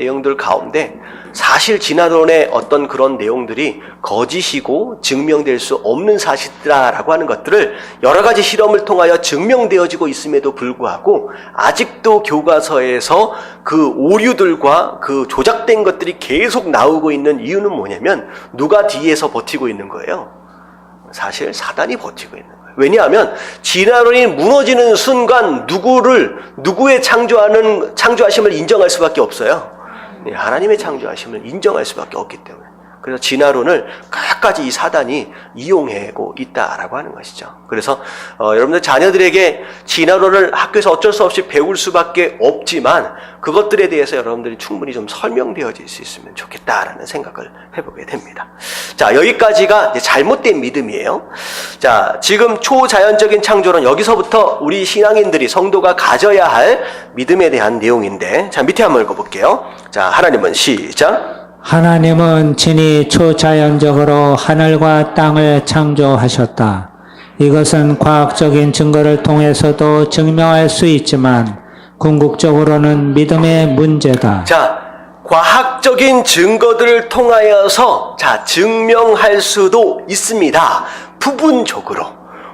사실 진화론의 어떤 그런 내용들이 거짓이고 증명될 수 없는 사실이라고 하는 것들을 여러 가지 실험을 통하여 증명되어지고 있음에도 불구하고 아직도 교과서에서 그 오류들과 그 조작된 것들이 계속 나오고 있는 이유는 뭐냐면 누가 뒤에서 버티고 있는 거예요? 사실 사단이 버티고 있는 거예요. 왜냐하면 진화론이 무너지는 순간 누구의 창조하심을 인정할 수밖에 없어요. 하나님의 창조하심을 인정할 수밖에 없기 때문에. 그래서 진화론을 끝까지 이 사단이 이용하고 있다라고 하는 것이죠. 그래서 여러분들 자녀들에게 진화론을 학교에서 어쩔 수 없이 배울 수밖에 없지만 그것들에 대해서 여러분들이 충분히 좀 설명되어질 수 있으면 좋겠다라는 생각을 해보게 됩니다. 자, 여기까지가 이제 잘못된 믿음이에요. 자, 지금 초자연적인 창조론, 여기서부터 우리 신앙인들이 성도가 가져야 할 믿음에 대한 내용인데, 자, 밑에 한번 읽어볼게요. 자, 하나님은 시작. 하나님은 친히 초자연적으로 하늘과 땅을 창조하셨다. 이것은 과학적인 증거를 통해서도 증명할 수 있지만 궁극적으로는 믿음의 문제다. 자, 과학적인 증거들을 통하여서 증명할 수도 있습니다. 부분적으로.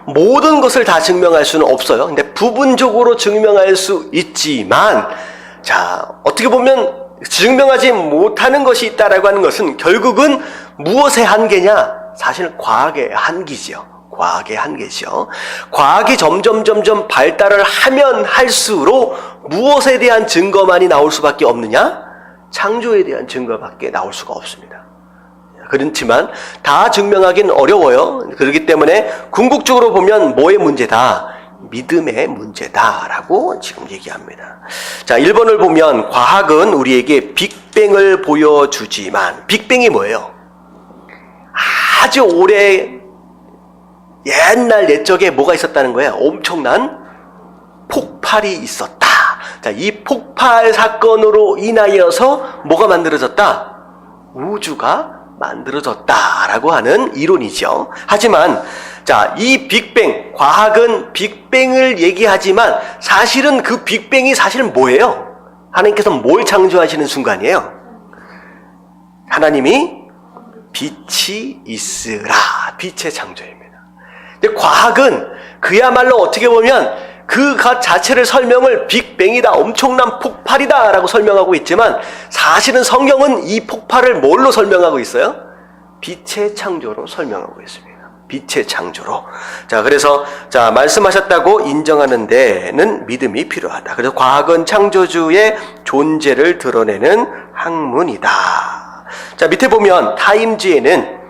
모든 것을 다 증명할 수는 없어요. 근데 부분적으로 증명할 수 있지만, 자, 어떻게 보면 증명하지 못하는 것이 있다라고 하는 것은 결국은 무엇의 한계냐? 사실 과학의 한계지요. 과학의 한계죠. 과학이 점점 발달을 하면 할수록 무엇에 대한 증거만이 나올 수밖에 없느냐? 창조에 대한 증거밖에 나올 수가 없습니다. 그렇지만 다 증명하기는 어려워요. 그렇기 때문에 궁극적으로 보면 뭐의 문제다? 믿음의 문제다라고 지금 얘기합니다. 자, 1번을 보면 과학은 우리에게 빅뱅을 보여주지만, 빅뱅이 뭐예요? 아주 오래 옛날 옛적에 뭐가 있었다는 거예요? 엄청난 폭발이 있었다. 자, 이 폭발 사건으로 인하여서 뭐가 만들어졌다? 우주가 만들어졌다라고 하는 이론이죠. 하지만 자, 이 빅뱅, 과학은 빅뱅을 얘기하지만 사실은 그 빅뱅이 사실은 뭐예요? 하나님께서 뭘 창조하시는 순간이에요? 하나님이 빛이 있으라. 빛의 창조입니다. 근데 과학은 그야말로 어떻게 보면 그 것 자체를 설명을 빅뱅이다, 엄청난 폭발이다 라고 설명하고 있지만 사실은 성경은 이 폭발을 뭘로 설명하고 있어요? 빛의 창조로 설명하고 있습니다. 빛의 창조로. 자, 그래서 말씀하셨다고 인정하는 데는 믿음이 필요하다. 그래서 과학은 창조주의 존재를 드러내는 학문이다. 자, 밑에 보면 타임지에는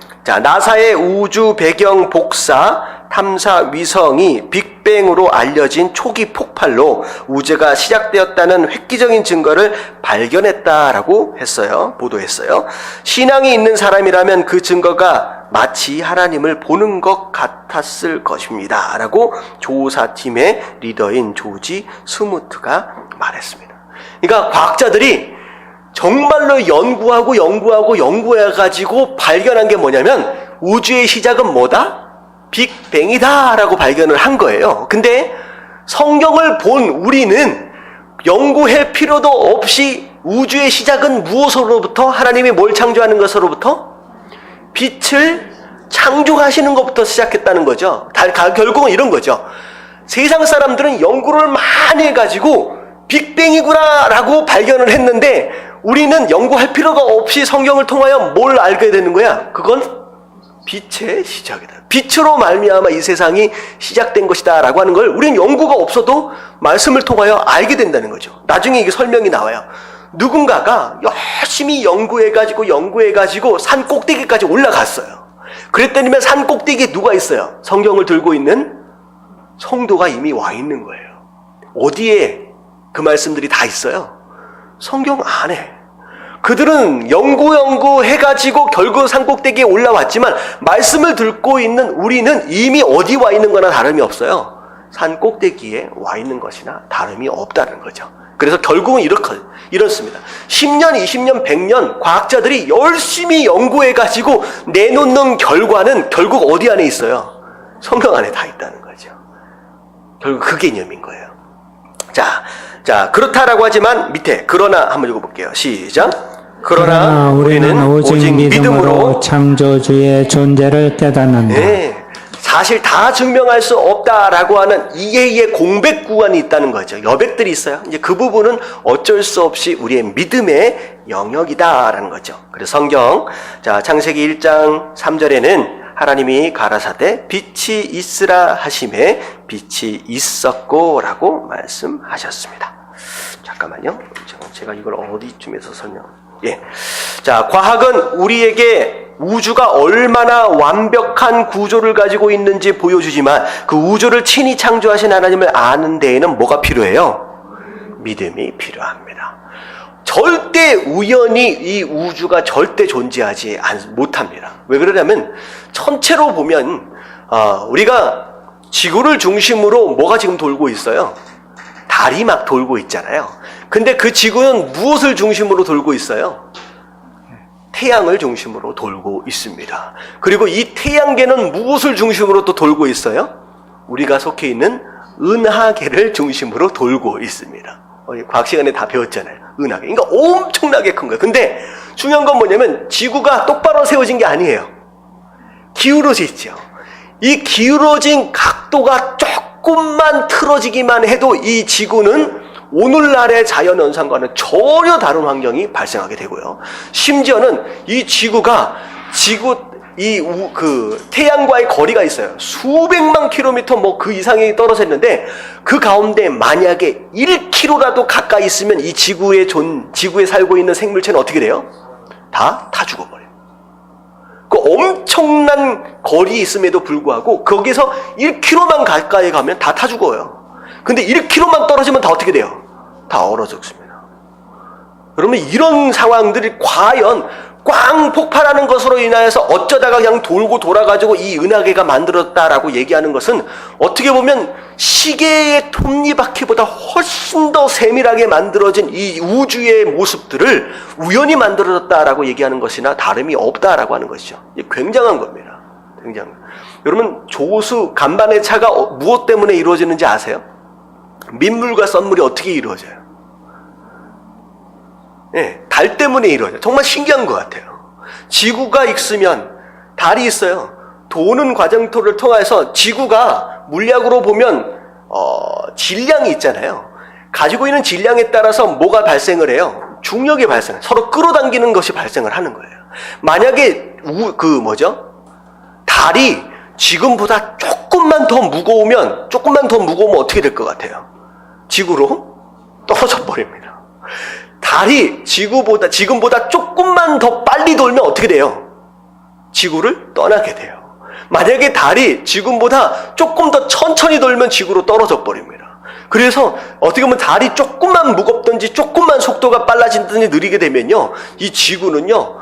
나사의 우주 배경 복사 탐사 위성이 빅뱅으로 알려진 초기 폭발로 우주가 시작되었다는 획기적인 증거를 발견했다라고 했어요. 보도했어요. 신앙이 있는 사람이라면 그 증거가 마치 하나님을 보는 것 같았을 것입니다. 라고 조사팀의 리더인 조지 스무트가 말했습니다. 그러니까 과학자들이 정말로 연구해가지고 발견한 게 뭐냐면 우주의 시작은 뭐다? 빅뱅이다 라고 발견을 한 거예요. 근데 성경을 본 우리는 연구할 필요도 없이 우주의 시작은 무엇으로부터? 하나님이 뭘 창조하는 것으로부터? 빛을 창조하시는 것부터 시작했다는 거죠. 결국은 이런 거죠. 세상 사람들은 연구를 많이 해가지고 빅뱅이구나 라고 발견을 했는데 우리는 연구할 필요가 없이 성경을 통하여 뭘 알게 되는 거야? 그건 빛의 시작이다. 빛으로 말미암아 이 세상이 시작된 것이다 라고 하는 걸 우리는 연구가 없어도 말씀을 통하여 알게 된다는 거죠. 나중에 이게 설명이 나와요. 누군가가 열심히 연구해가지고 산 꼭대기까지 올라갔어요. 그랬더니만 산 꼭대기에 누가 있어요? 성경을 들고 있는 성도가 이미 와 있는 거예요. 어디에 그 말씀들이 다 있어요? 성경 안에. 그들은 연구해가지고 결국 산 꼭대기에 올라왔지만 말씀을 듣고 있는 우리는 이미 어디 와 있는 거나 다름이 없어요. 산 꼭대기에 와 있는 것이나 다름이 없다는 거죠. 그래서 결국은 이렇습니다. 10년, 20년, 100년 과학자들이 열심히 연구해가지고 내놓는 결과는 결국 어디 안에 있어요? 성경 안에 다 있다는 거죠. 결국 그 개념인 거예요. 자, 그렇다라고 하지만 밑에 그러나 한번 읽어볼게요. 시작. 그러나 우리는 오직 믿음으로 창조주의 존재를 깨닫는다. 네, 사실 다 증명할 수 없다라고 하는 이해의 공백 구간이 있다는 거죠. 여백들이 있어요. 이제 그 부분은 어쩔 수 없이 우리의 믿음의 영역이다라는 거죠. 그래서 성경, 자, 창세기 1장 3절에는 하나님이 가라사대 빛이 있으라 하심에 빛이 있었고라고 말씀하셨습니다. 잠깐만요. 제가 이걸 어디쯤에서 예. 자, 과학은 우리에게 우주가 얼마나 완벽한 구조를 가지고 있는지 보여주지만 그 우주를 친히 창조하신 하나님을 아는 데에는 뭐가 필요해요? 믿음이 필요합니다. 절대 우연히 이 우주가 절대 존재하지 못합니다. 왜 그러냐면 전체로 보면 우리가 지구를 중심으로 뭐가 지금 돌고 있어요? 달이 막 돌고 있잖아요. 근데 그 지구는 무엇을 중심으로 돌고 있어요? 태양을 중심으로 돌고 있습니다. 그리고 이 태양계는 무엇을 중심으로 또 돌고 있어요? 우리가 속해 있는 은하계를 중심으로 돌고 있습니다. 과학 시간에 다 배웠잖아요. 은하계. 그러니까 엄청나게 큰 거예요. 근데 중요한 건 뭐냐면 지구가 똑바로 세워진 게 아니에요. 기울어져 있죠. 이 기울어진 각도가 조금만 틀어지기만 해도 이 지구는 오늘날의 자연현상과는 전혀 다른 환경이 발생하게 되고요. 심지어는 이 지구가 태양과의 거리가 있어요. 수백만 킬로미터 그 이상이 떨어져 있는데 그 가운데 만약에 1km라도 가까이 있으면 이 지구에 살고 있는 생물체는 어떻게 돼요? 다 죽어버려요. 그 엄청난 거리에 있음에도 불구하고 거기서 1km만 가까이 가면 다 죽어요. 근데 1km만 떨어지면 다 어떻게 돼요? 다 얼어 죽습니다. 그러면 이런 상황들이 과연 꽝 폭발하는 것으로 인하여서 어쩌다가 그냥 돌고 돌아가지고 이 은하계가 만들었다라고 얘기하는 것은 어떻게 보면 시계의 톱니바퀴보다 훨씬 더 세밀하게 만들어진 이 우주의 모습들을 우연히 만들어졌다라고 얘기하는 것이나 다름이 없다라고 하는 것이죠. 굉장한 겁니다. 굉장한. 여러분 간반의 차가 무엇 때문에 이루어지는지 아세요? 민물과 썬물이 어떻게 이루어져요? 네, 달 때문에 이루어져요. 정말 신기한 것 같아요. 지구가 있으면 달이 있어요. 도는 과정토를 통해서 지구가 물리학으로 보면 질량이 있잖아요. 가지고 있는 질량에 따라서 뭐가 발생을 해요? 중력이 발생해요. 서로 끌어당기는 것이 발생을 하는 거예요. 만약에 달이 지금보다 조금만 더 무거우면 어떻게 될 것 같아요? 지구로 떨어져 버립니다. 달이 지금보다 조금만 더 빨리 돌면 어떻게 돼요? 지구를 떠나게 돼요. 만약에 달이 지금보다 조금 더 천천히 돌면 지구로 떨어져 버립니다. 그래서 어떻게 보면 달이 조금만 무겁든지 조금만 속도가 빨라진든지 느리게 되면요, 이 지구는요,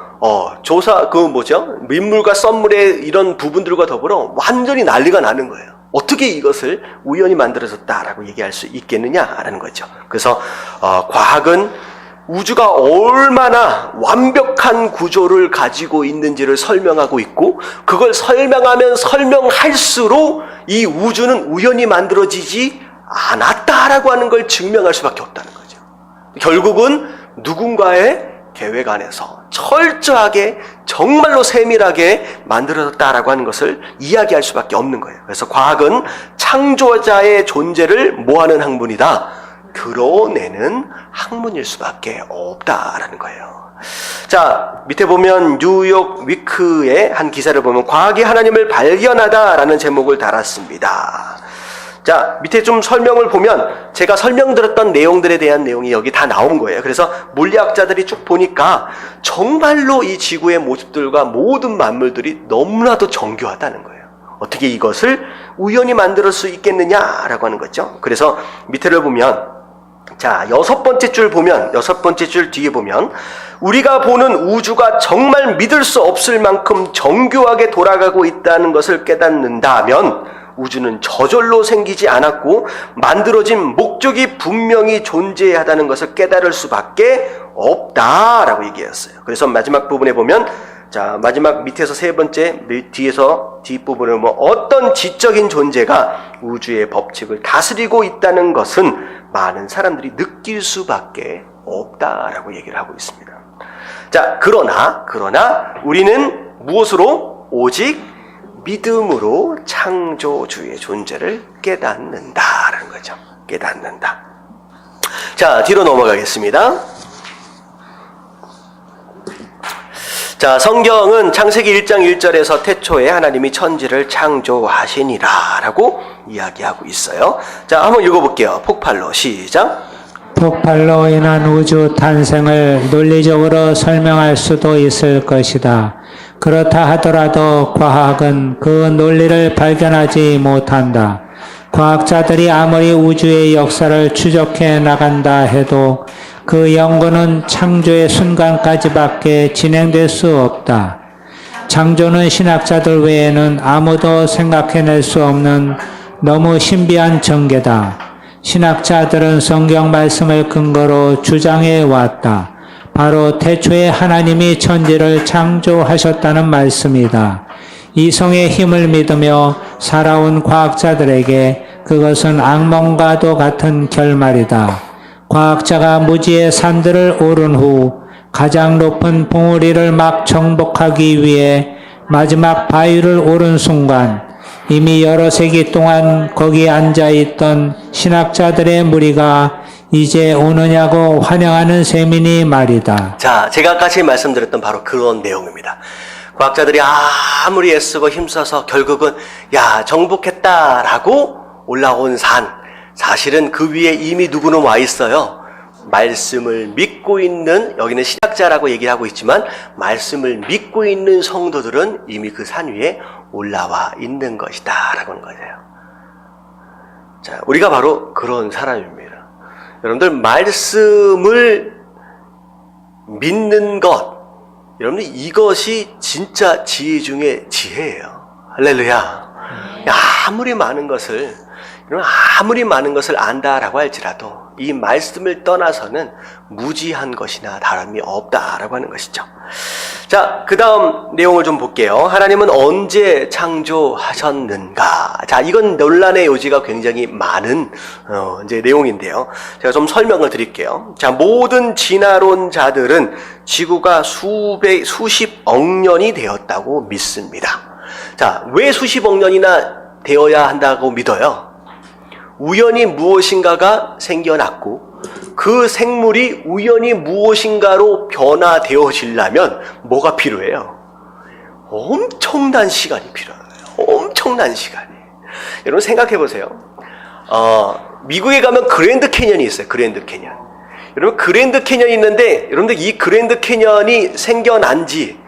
민물과 썬물의 이런 부분들과 더불어 완전히 난리가 나는 거예요. 어떻게 이것을 우연히 만들어졌다라고 얘기할 수 있겠느냐라는 거죠. 그래서 과학은 우주가 얼마나 완벽한 구조를 가지고 있는지를 설명하고 있고, 그걸 설명하면 설명할수록 이 우주는 우연히 만들어지지 않았다라고 하는 걸 증명할 수밖에 없다는 거죠. 결국은 누군가의 계획 안에서 철저하게 정말로 세밀하게 만들어졌다라고 하는 것을 이야기할 수밖에 없는 거예요. 그래서 과학은 창조자의 존재를 뭐하는 학문이다? 드러내는 학문일 수밖에 없다라는 거예요. 자, 밑에 보면 뉴욕 위크의 한 기사를 보면 과학이 하나님을 발견하다라는 제목을 달았습니다. 자, 밑에 좀 설명을 보면 제가 설명드렸던 내용들에 대한 내용이 여기 다 나온 거예요. 그래서 물리학자들이 쭉 보니까 정말로 이 지구의 모습들과 모든 만물들이 너무나도 정교하다는 거예요. 어떻게 이것을 우연히 만들 수 있겠느냐라고 하는 거죠. 그래서 밑에를 보면 자, 여섯 번째 줄 뒤에 보면 우리가 보는 우주가 정말 믿을 수 없을 만큼 정교하게 돌아가고 있다는 것을 깨닫는다면 우주는 저절로 생기지 않았고 만들어진 목적이 분명히 존재하다는 것을 깨달을 수밖에 없다라고 얘기했어요. 그래서 마지막 부분에 보면 자, 마지막 밑에서 세 번째 뒤에서 뒷부분에 보면 어떤 지적인 존재가 우주의 법칙을 다스리고 있다는 것은 많은 사람들이 느낄 수밖에 없다라고 얘기를 하고 있습니다. 자, 그러나 우리는 무엇으로? 오직 믿음으로 창조주의 존재를 깨닫는다라는 거죠. 깨닫는다. 자, 뒤로 넘어가겠습니다. 자, 성경은 창세기 1장 1절에서 태초에 하나님이 천지를 창조하시니라 라고 이야기하고 있어요. 자, 한번 읽어볼게요. 폭발로 시작. 폭발로 인한 우주 탄생을 논리적으로 설명할 수도 있을 것이다. 그렇다 하더라도 과학은 그 논리를 발견하지 못한다. 과학자들이 아무리 우주의 역사를 추적해 나간다 해도 그 연구는 창조의 순간까지밖에 진행될 수 없다. 창조는 신학자들 외에는 아무도 생각해낼 수 없는 너무 신비한 전개다. 신학자들은 성경 말씀을 근거로 주장해 왔다. 바로 태초에 하나님이 천지를 창조하셨다는 말씀이다. 이성의 힘을 믿으며 살아온 과학자들에게 그것은 악몽과도 같은 결말이다. 과학자가 무지의 산들을 오른 후 가장 높은 봉우리를 막 정복하기 위해 마지막 바위를 오른 순간 이미 여러 세기 동안 거기 앉아있던 신학자들의 무리가 이제 오느냐고 환영하는 셈이니 말이다. 자, 제가 아까 말씀드렸던 바로 그런 내용입니다. 과학자들이 아무리 애쓰고 힘써서 결국은 정복했다라고 올라온 산, 사실은 그 위에 이미 누구는 와 있어요. 말씀을 믿고 있는, 여기는 신학자라고 얘기를 하고 있지만 말씀을 믿고 있는 성도들은 이미 그 산 위에 올라와 있는 것이다 라고 하는 거예요. 자, 우리가 바로 그런 사람입니다. 여러분들, 말씀을 믿는 것, 여러분들 이것이 진짜 지혜 중에 지혜예요. 할렐루야. 아무리 많은 것을 안다라고 할지라도 이 말씀을 떠나서는 무지한 것이나 다름이 없다라고 하는 것이죠. 자, 그 다음 내용을 좀 볼게요. 하나님은 언제 창조하셨는가? 자, 이건 논란의 여지가 굉장히 많은 이제 내용인데요. 제가 좀 설명을 드릴게요. 자, 모든 진화론자들은 지구가 수십억 년이 되었다고 믿습니다. 자, 왜 수십억 년이나 되어야 한다고 믿어요? 우연히 무엇인가가 생겨났고 그 생물이 우연히 무엇인가로 변화되어지려면 뭐가 필요해요? 엄청난 시간이 필요해요. 엄청난 시간이. 여러분 생각해 보세요. 미국에 가면 그랜드 캐년이 있어요. 그랜드 캐년. 여러분 그랜드 캐년이 있는데 여러분들 이 그랜드 캐년이 생겨난 지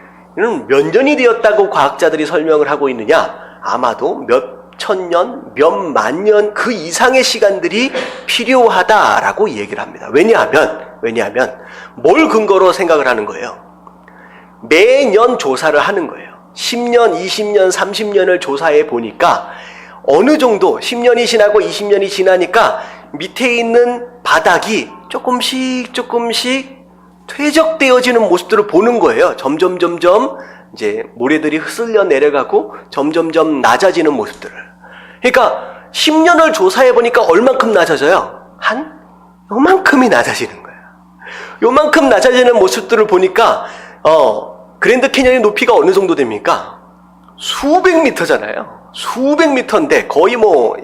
몇 년이 되었다고 과학자들이 설명을 하고 있느냐? 아마도 몇 천년, 몇 만년 그 이상의 시간들이 필요하다라고 얘기를 합니다. 왜냐하면 뭘 근거로 생각을 하는 거예요? 매년 조사를 하는 거예요. 10년, 20년, 30년을 조사해 보니까 어느 정도 10년이 지나고 20년이 지나니까 밑에 있는 바닥이 조금씩 퇴적되어지는 모습들을 보는 거예요. 점점 이제 모래들이 흩쓸려 내려가고 점점 낮아지는 모습들을. 그러니까 10년을 조사해 보니까 얼만큼 낮아져요? 한 요만큼이 낮아지는 거예요. 요만큼 낮아지는 모습들을 보니까 그랜드 캐년의 높이가 어느 정도 됩니까? 수백 미터잖아요. 수백 미터인데 거의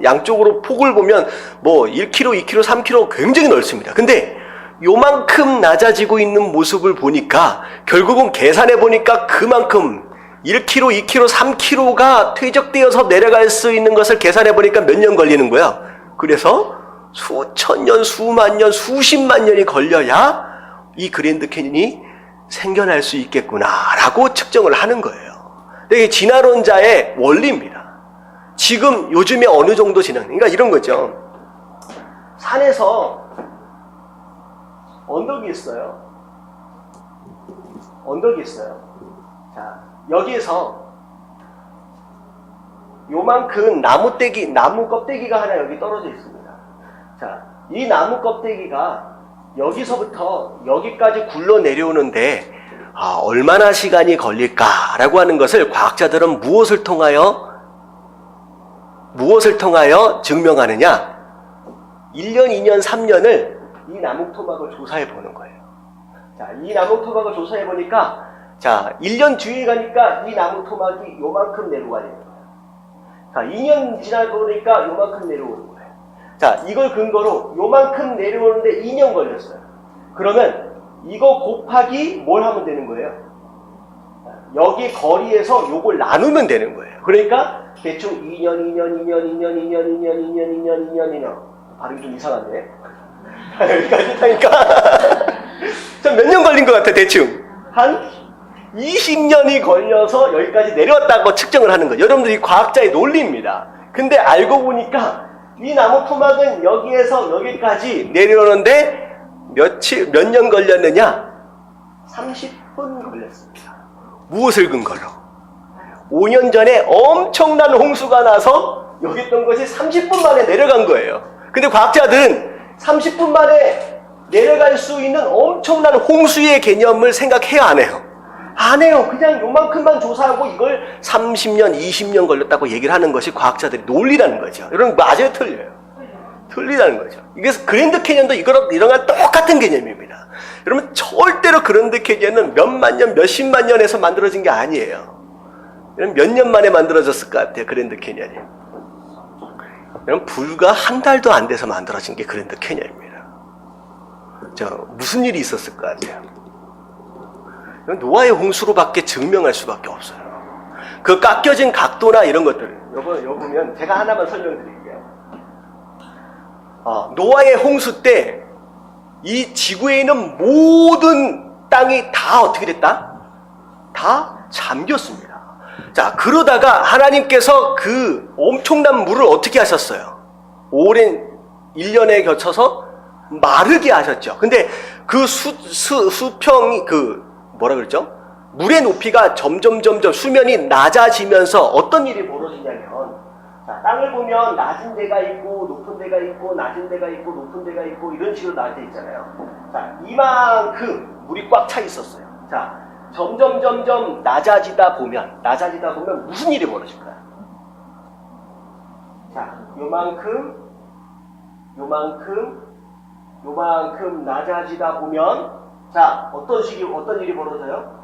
양쪽으로 폭을 보면 1km, 2km, 3km 굉장히 넓습니다. 근데 요만큼 낮아지고 있는 모습을 보니까 결국은 계산해 보니까 그만큼 1km, 2km, 3km가 퇴적되어서 내려갈 수 있는 것을 계산해 보니까 몇 년 걸리는 거야. 그래서 수천 년, 수만 년, 수십만 년이 걸려야 이 그랜드 캐니언이 생겨날 수 있겠구나라고 측정을 하는 거예요. 이게 진화론자의 원리입니다. 지금 요즘에 어느 정도 그러니까 이런 거죠. 산에서 언덕이 있어요. 언덕이 있어요. 자, 여기에서 요만큼 나무 껍데기가 하나 여기 떨어져 있습니다. 자, 이 나무 껍데기가 여기서부터 여기까지 굴러 내려오는데 얼마나 시간이 걸릴까라고 하는 것을 과학자들은 무엇을 통하여 증명하느냐? 1년, 2년, 3년을 이 나무 토막을 조사해 보는 거예요. 자, 이 나무 토막을 조사해 보니까 자, 1년 뒤에 가니까 이 나무 토막이 요만큼 내려와야 돼요. 자, 2년 지나고 보니까 요만큼 내려오는 거예요. 자, 이걸 근거로 요만큼 내려오는데 2년 걸렸어요. 그러면 이거 곱하기 뭘 하면 되는 거예요? 여기 거리에서 요걸 나누면 되는 거예요. 그러니까 대충 2년. 발음이 좀 이상한데? 여기까지 하니까 몇 년 걸린 것 같아, 대충? 한 20년이 걸려서 여기까지 내려왔다고 측정을 하는 거예요. 여러분들이 과학자의 논리입니다. 근데 알고 보니까 이 나무 토막은 여기에서 여기까지 내려오는데 몇 년 걸렸느냐? 30분 걸렸습니다. 무엇을 근거로? 5년 전에 엄청난 홍수가 나서 여기 있던 것이 30분 만에 내려간 거예요. 근데 과학자들은 30분 만에 내려갈 수 있는 엄청난 홍수의 개념을 생각해야 안 해요. 안 해요. 그냥 요만큼만 조사하고 이걸 30년, 20년 걸렸다고 얘기를 하는 것이 과학자들의 논리라는 거죠. 여러분, 맞아요? 틀려요? 틀리다는 거죠. 이게 그랜드 캐니언도 이런 똑같은 개념입니다. 여러분, 절대로 그랜드 캐니언은 몇만 년, 몇십만 년에서 만들어진 게 아니에요. 몇 년 만에 만들어졌을 것 같아요, 그랜드 캐니언이. 여러분, 불과 한 달도 안 돼서 만들어진 게 그랜드 캐니언입니다. 무슨 일이 있었을 것 같아요? 노아의 홍수로밖에 증명할 수밖에 없어요. 그 깎여진 각도나 이런 것들, 여기 보면 제가 하나만 설명드릴게요. 노아의 홍수 때 이 지구에 있는 모든 땅이 다 어떻게 됐다? 다 잠겼습니다. 자, 그러다가 하나님께서 그 엄청난 물을 어떻게 하셨어요? 오랜 1년에 거쳐서 마르게 하셨죠. 근데 그 수평이 뭐라 그랬죠? 물의 높이가 점점 수면이 낮아지면서 어떤 일이 벌어지냐면, 자, 땅을 보면 낮은 데가 있고 높은 데가 있고 낮은 데가 있고 높은 데가 있고 이런 식으로 나눠져 있잖아요. 자, 이만큼 물이 꽉 차 있었어요. 자, 점점 낮아지다 보면 무슨 일이 벌어질까요? 자, 요만큼 낮아지다 보면, 자, 어떤 일이 벌어져요?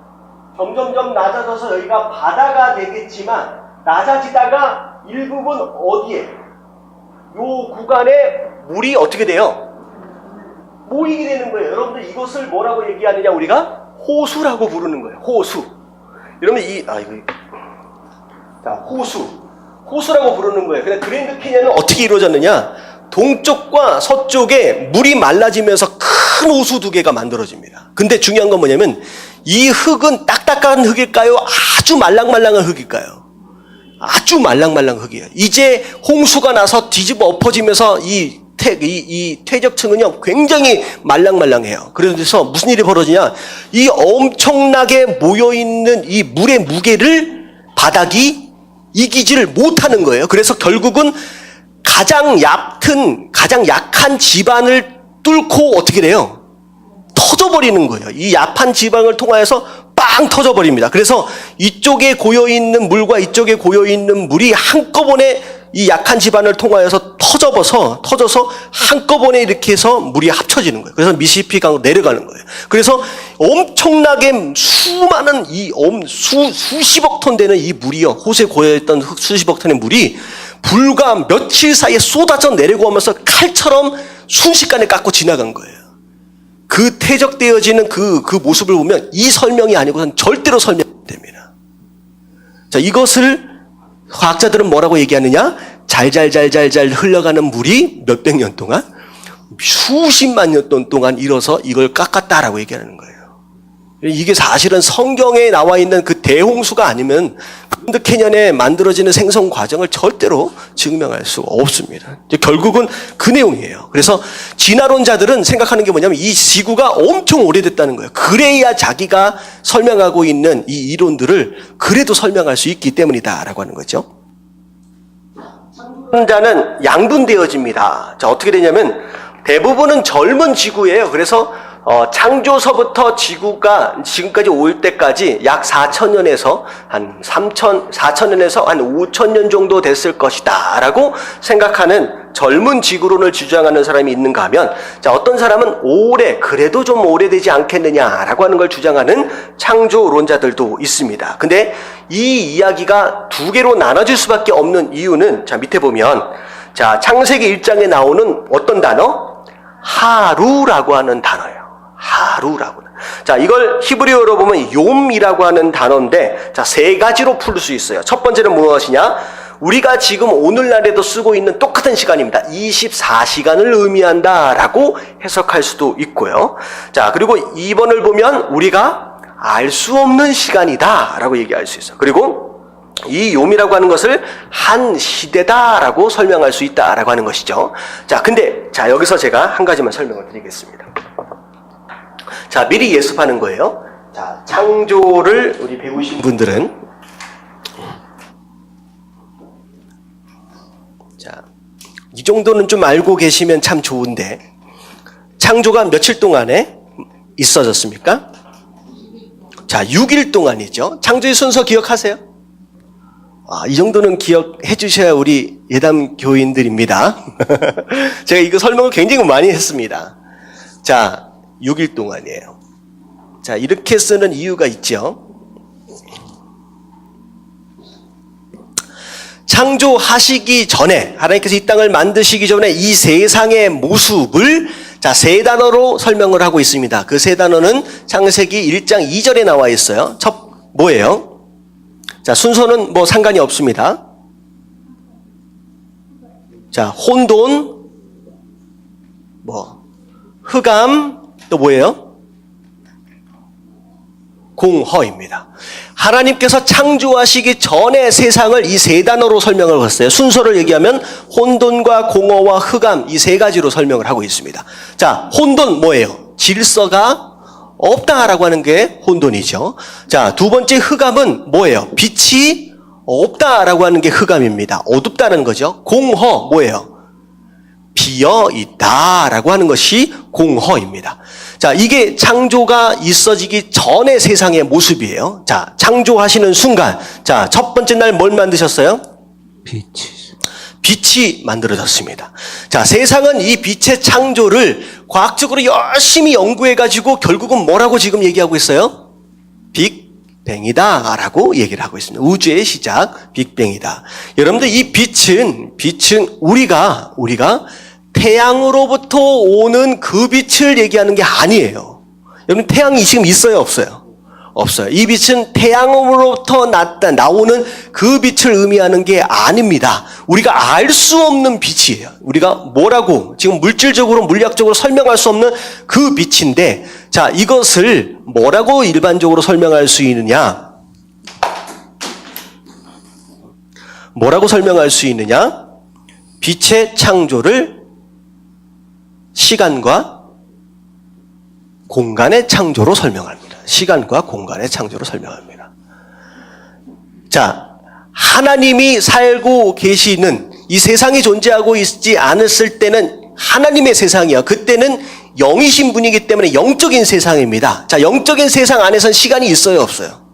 점점 낮아져서 여기가 바다가 되겠지만, 낮아지다가 일부분 어디에? 요 구간에 물이 어떻게 돼요? 모이게 되는 거예요. 여러분들 이것을 뭐라고 얘기하느냐, 우리가? 호수라고 부르는 거예요. 호수. 여러분, 호수라고 부르는 거예요. 근데 그랜드 캐니언은 어떻게 이루어졌느냐? 동쪽과 서쪽에 물이 말라지면서 큰 호수 두 개가 만들어집니다. 근데 중요한 건 뭐냐면, 이 흙은 딱딱한 흙일까요? 아주 말랑말랑한 흙일까요? 아주 말랑말랑 흙이에요. 이제 홍수가 나서 뒤집어 엎어지면서 이 퇴적층은요, 굉장히 말랑말랑해요. 그래서 무슨 일이 벌어지냐? 이 엄청나게 모여있는 이 물의 무게를 바닥이 이기지를 못하는 거예요. 그래서 결국은 가장 약한 지반을 뚫고 어떻게 돼요? 터져버리는 거예요. 이 약한 지방을 통하여서 빵 터져버립니다. 그래서 이쪽에 고여있는 물과 이쪽에 고여있는 물이 한꺼번에 이 약한 지반을 통하여서 터져서 한꺼번에 이렇게 해서 물이 합쳐지는 거예요. 그래서 미시시피 강으로 내려가는 거예요. 그래서 엄청나게 수많은 수십억 톤 되는 이 물이요, 호수에 고여있던 수십억 톤의 물이 불과 며칠 사이에 쏟아져 내려오면서 칼처럼 순식간에 깎고 지나간 거예요. 그 퇴적되어지는 그 모습을 보면 이 설명이 아니고선 절대로 설명이 안 됩니다. 자, 이것을 과학자들은 뭐라고 얘기하느냐? 잘잘 흘러가는 물이 몇백 년 동안, 수십만 년 동안 일어서 이걸 깎았다라고 얘기하는 거예요. 이게 사실은 성경에 나와 있는 그 대홍수가 아니면 그랜드 캐년에 만들어지는 생성 과정을 절대로 증명할 수가 없습니다. 결국은 그 내용이에요. 그래서 진화론자들은 생각하는 게 뭐냐면 이 지구가 엄청 오래됐다는 거예요. 그래야 자기가 설명하고 있는 이 이론들을 그래도 설명할 수 있기 때문이다라고 하는 거죠. 창조론자는 양분되어집니다. 자, 어떻게 되냐면 대부분은 젊은 지구예요. 그래서 창조서부터 지구가 지금까지 올 때까지 약 4,000년에서 한 4,000년에서 한 5,000년 정도 됐을 것이다 라고 생각하는 젊은 지구론을 주장하는 사람이 있는가 하면, 자, 어떤 사람은 그래도 좀 오래되지 않겠느냐라고 하는 걸 주장하는 창조론자들도 있습니다. 근데 이 이야기가 두 개로 나눠질 수밖에 없는 이유는, 자, 밑에 보면, 자, 창세기 1장에 나오는 어떤 단어? 하루라고 하는 단어예요. 하루라고. 자, 이걸 히브리어로 보면 욤이라고 하는 단어인데, 자, 세 가지로 풀 수 있어요. 첫 번째는 무엇이냐? 우리가 지금 오늘날에도 쓰고 있는 똑같은 시간입니다. 24시간을 의미한다라고 해석할 수도 있고요. 자, 그리고 2번을 보면 우리가 알 수 없는 시간이다라고 얘기할 수 있어요. 그리고 이 욤이라고 하는 것을 한 시대다라고 설명할 수 있다라고 하는 것이죠. 자, 근데 자, 여기서 제가 한 가지만 설명을 드리겠습니다. 자, 미리 예습하는 거예요. 자, 창조를 우리 배우신 분들은, 자, 이 정도는 좀 알고 계시면 참 좋은데, 창조가 며칠 동안에 있어졌습니까? 자, 6일 동안이죠. 창조의 순서 기억하세요? 이 정도는 기억해 주셔야 우리 예담 교인들입니다. 제가 이거 설명을 굉장히 많이 했습니다. 자, 6일 동안이에요. 자, 이렇게 쓰는 이유가 있죠. 창조하시기 전에, 하나님께서 이 땅을 만드시기 전에 이 세상의 모습을, 자, 세 단어로 설명을 하고 있습니다. 그 세 단어는 창세기 1장 2절에 나와 있어요. 뭐예요? 자, 순서는 뭐 상관이 없습니다. 자, 혼돈, 흑암, 또 뭐예요? 공허입니다. 하나님께서 창조하시기 전에 세상을 이 세 단어로 설명을 했어요. 순서를 얘기하면 혼돈과 공허와 흑암, 이 세 가지로 설명을 하고 있습니다. 자, 혼돈 뭐예요? 질서가 없다라고 하는 게 혼돈이죠. 자, 두 번째 흑암은 뭐예요? 빛이 없다라고 하는 게 흑암입니다. 어둡다는 거죠. 공허 뭐예요? 비어 있다라고 하는 것이 공허입니다. 자, 이게 창조가 있어지기 전의 세상의 모습이에요. 자, 창조하시는 순간, 자, 첫 번째 날 뭘 만드셨어요? 빛이 만들어졌습니다. 자, 세상은 이 빛의 창조를 과학적으로 열심히 연구해가지고 결국은 뭐라고 지금 얘기하고 있어요? 빅뱅이다 라고 얘기를 하고 있습니다. 우주의 시작, 빅뱅이다. 여러분들, 이 빛은 우리가 태양으로부터 오는 그 빛을 얘기하는 게 아니에요. 여러분, 태양이 지금 있어요, 없어요? 없어요. 이 빛은 태양으로부터 나오는 그 빛을 의미하는 게 아닙니다. 우리가 알 수 없는 빛이에요. 우리가 뭐라고 지금 물질적으로 물리학적으로 설명할 수 없는 그 빛인데, 자, 이것을 뭐라고 일반적으로 설명할 수 있느냐? 뭐라고 설명할 수 있느냐? 빛의 창조를 시간과 공간의 창조로 설명합니다. 시간과 공간의 창조로 설명합니다. 자, 하나님이 살고 계시는 이 세상이 존재하고 있지 않았을 때는 하나님의 세상이야. 그때는 영이신 분이기 때문에 영적인 세상입니다. 자, 영적인 세상 안에선 시간이 있어요, 없어요?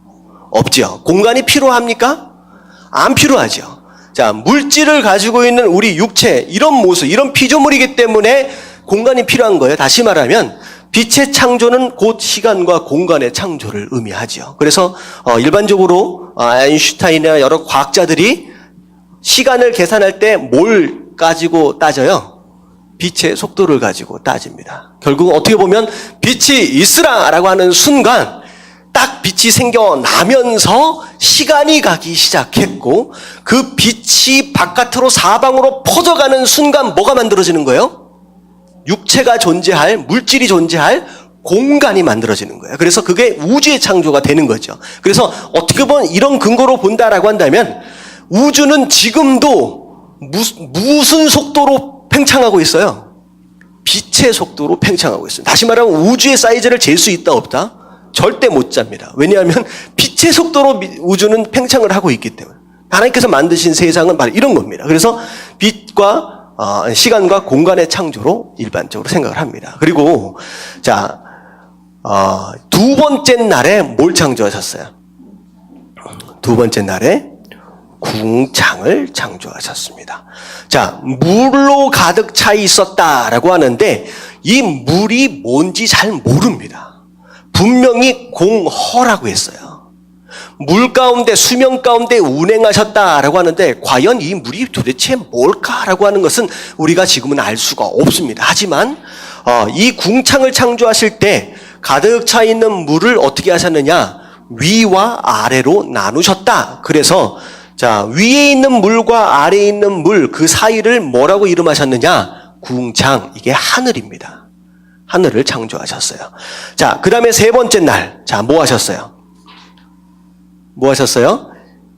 없죠. 공간이 필요합니까? 안 필요하죠. 자, 물질을 가지고 있는 우리 육체, 이런 모습, 이런 피조물이기 때문에 공간이 필요한 거예요. 다시 말하면 빛의 창조는 곧 시간과 공간의 창조를 의미하죠. 그래서 일반적으로 아인슈타인이나 여러 과학자들이 시간을 계산할 때 뭘 가지고 따져요? 빛의 속도를 가지고 따집니다. 결국 어떻게 보면 빛이 있으라라고 하는 순간 딱 빛이 생겨나면서 시간이 가기 시작했고 그 빛이 바깥으로 사방으로 퍼져가는 순간 뭐가 만들어지는 거예요? 육체가 존재할, 물질이 존재할 공간이 만들어지는 거예요. 그래서 그게 우주의 창조가 되는 거죠. 그래서 어떻게 보면 이런 근거로 본다라고 한다면 우주는 지금도 무슨 속도로 팽창하고 있어요? 빛의 속도로 팽창하고 있어요. 다시 말하면 우주의 사이즈를 잴 수 있다 없다? 절대 못 잡니다. 왜냐하면 빛의 속도로 우주는 팽창을 하고 있기 때문에. 하나님께서 만드신 세상은 바로 이런 겁니다. 그래서 빛과 시간과 공간의 창조로 일반적으로 생각을 합니다. 그리고 두 번째 날에 뭘 창조하셨어요? 두 번째 날에 궁창을 창조하셨습니다. 자, 물로 가득 차 있었다라고 하는데 이 물이 뭔지 잘 모릅니다. 분명히 공허라고 했어요. 물 가운데, 수면 가운데 운행하셨다라고 하는데 과연 이 물이 도대체 뭘까라고 하는 것은 우리가 지금은 알 수가 없습니다. 하지만 이 궁창을 창조하실 때 가득 차 있는 물을 어떻게 하셨느냐? 위와 아래로 나누셨다. 그래서 위에 있는 물과 아래에 있는 물 그 사이를 뭐라고 이름하셨느냐? 궁창. 이게 하늘입니다. 하늘을 창조하셨어요. 그 다음에 세 번째 날. 뭐 하셨어요? 뭐 하셨어요?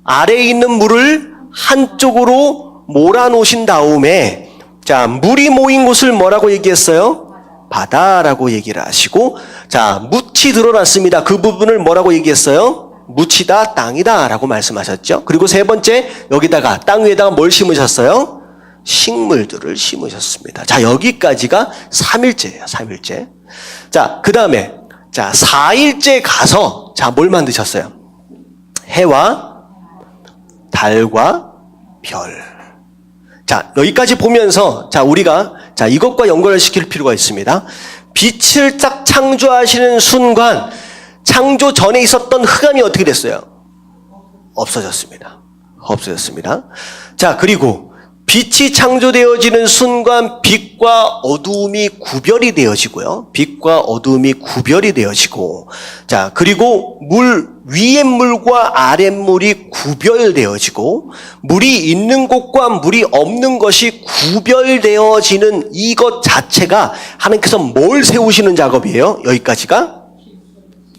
아래에 있는 물을 한쪽으로 몰아놓으신 다음에 물이 모인 곳을 뭐라고 얘기했어요? 바다라고 얘기를 하시고 묻이 드러났습니다. 그 부분을 뭐라고 얘기했어요? 묻이다 땅이다 라고 말씀하셨죠. 그리고 세 번째 여기다가 땅 위에다가 뭘 심으셨어요? 식물들을 심으셨습니다. 여기까지가 3일째예요. 3일째. 그 다음에 4일째 가서 뭘 만드셨어요? 해와 달과 별. 여기까지 보면서 우리가 이것과 연결을 시킬 필요가 있습니다. 빛을 딱 창조하시는 순간 창조 전에 있었던 흑암이 어떻게 됐어요? 없어졌습니다. 없어졌습니다. 그리고 빛이 창조되어지는 순간 빛과 어두움이 구별이 되어지고요. 빛과 어두움이 구별이 되어지고 그리고 물 위의 물과 아랫 물이 구별되어지고 물이 있는 곳과 물이 없는 것이 구별되어지는 이것 자체가 하나님께서 뭘 세우시는 작업이에요? 여기까지가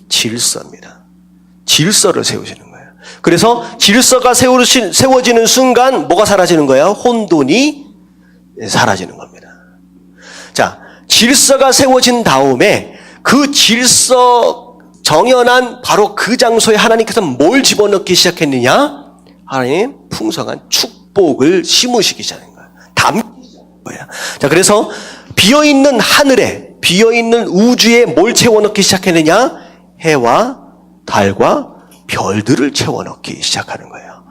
질서입니다. 질서를 세우시는 거예요. 그래서 질서가 세워지는 순간 뭐가 사라지는 거예요? 혼돈이 사라지는 겁니다. 질서가 세워진 다음에 그 질서 정연한 바로 그 장소에 하나님께서 뭘 집어넣기 시작했느냐? 하나님 풍성한 축복을 심으시기 시작한 거예요. 담기 시작한 거예요. 그래서 비어있는 하늘에, 비어있는 우주에 뭘 채워넣기 시작했느냐? 해와 달과 별들을 채워넣기 시작하는 거예요.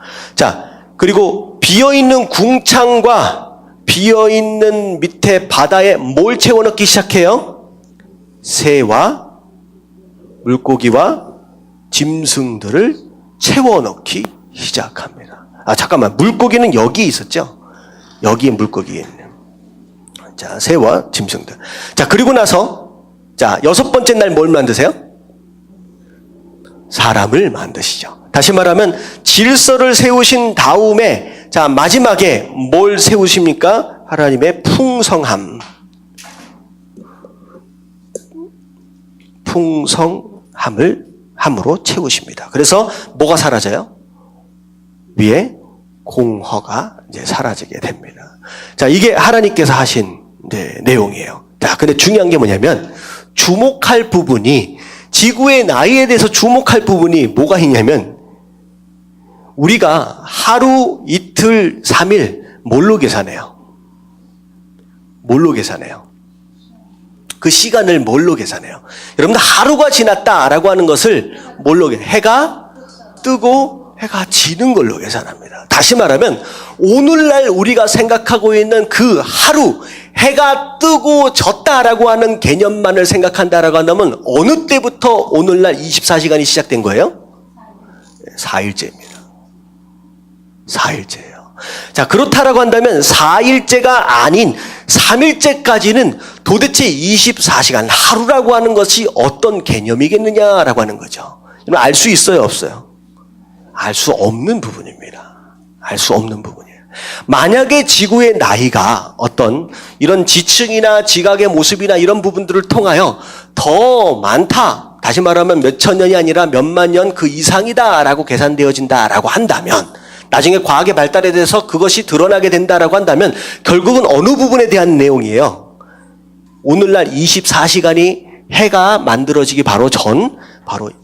그리고 비어있는 궁창과 비어있는 밑에 바다에 뭘 채워넣기 시작해요? 새와 물고기와 짐승들을 채워넣기 시작합니다. 잠깐만. 물고기는 여기 있었죠? 여기에 물고기 있는. 새와 짐승들. 그리고 나서, 여섯 번째 날 뭘 만드세요? 사람을 만드시죠. 다시 말하면 질서를 세우신 다음에 마지막에 뭘 세우십니까? 하나님의 풍성함으로 채우십니다. 그래서 뭐가 사라져요? 위에 공허가 이제 사라지게 됩니다. 이게 하나님께서 하신 내용이에요. 근데 중요한 게 뭐냐면 주목할 부분이 지구의 나이에 대해서 주목할 부분이 뭐가 있냐면 우리가 하루, 이틀, 3일 뭘로 계산해요? 뭘로 계산해요? 그 시간을 뭘로 계산해요? 여러분들 하루가 지났다라고 하는 것을 뭘로 계산해요? 해가 뜨고 해가 지는 걸로 계산합니다. 다시 말하면 오늘날 우리가 생각하고 있는 그 하루, 해가 뜨고 졌다라고 하는 개념만을 생각한다라고 한다면 어느 때부터 오늘날 24시간이 시작된 거예요? 4일째입니다. 4일째예요. 그렇다라고 한다면 4일째가 아닌 3일째까지는 도대체 24시간, 하루라고 하는 것이 어떤 개념이겠느냐라고 하는 거죠. 알 수 있어요, 없어요? 알 수 없는 부분입니다. 알 수 없는 부분이에요. 만약에 지구의 나이가 어떤 이런 지층이나 지각의 모습이나 이런 부분들을 통하여 더 많다, 다시 말하면 몇천 년이 아니라 몇만 년 그 이상이다라고 계산되어진다라고 한다면, 나중에 과학의 발달에 대해서 그것이 드러나게 된다라고 한다면 결국은 어느 부분에 대한 내용이에요? 오늘날 24시간이 해가 만들어지기 바로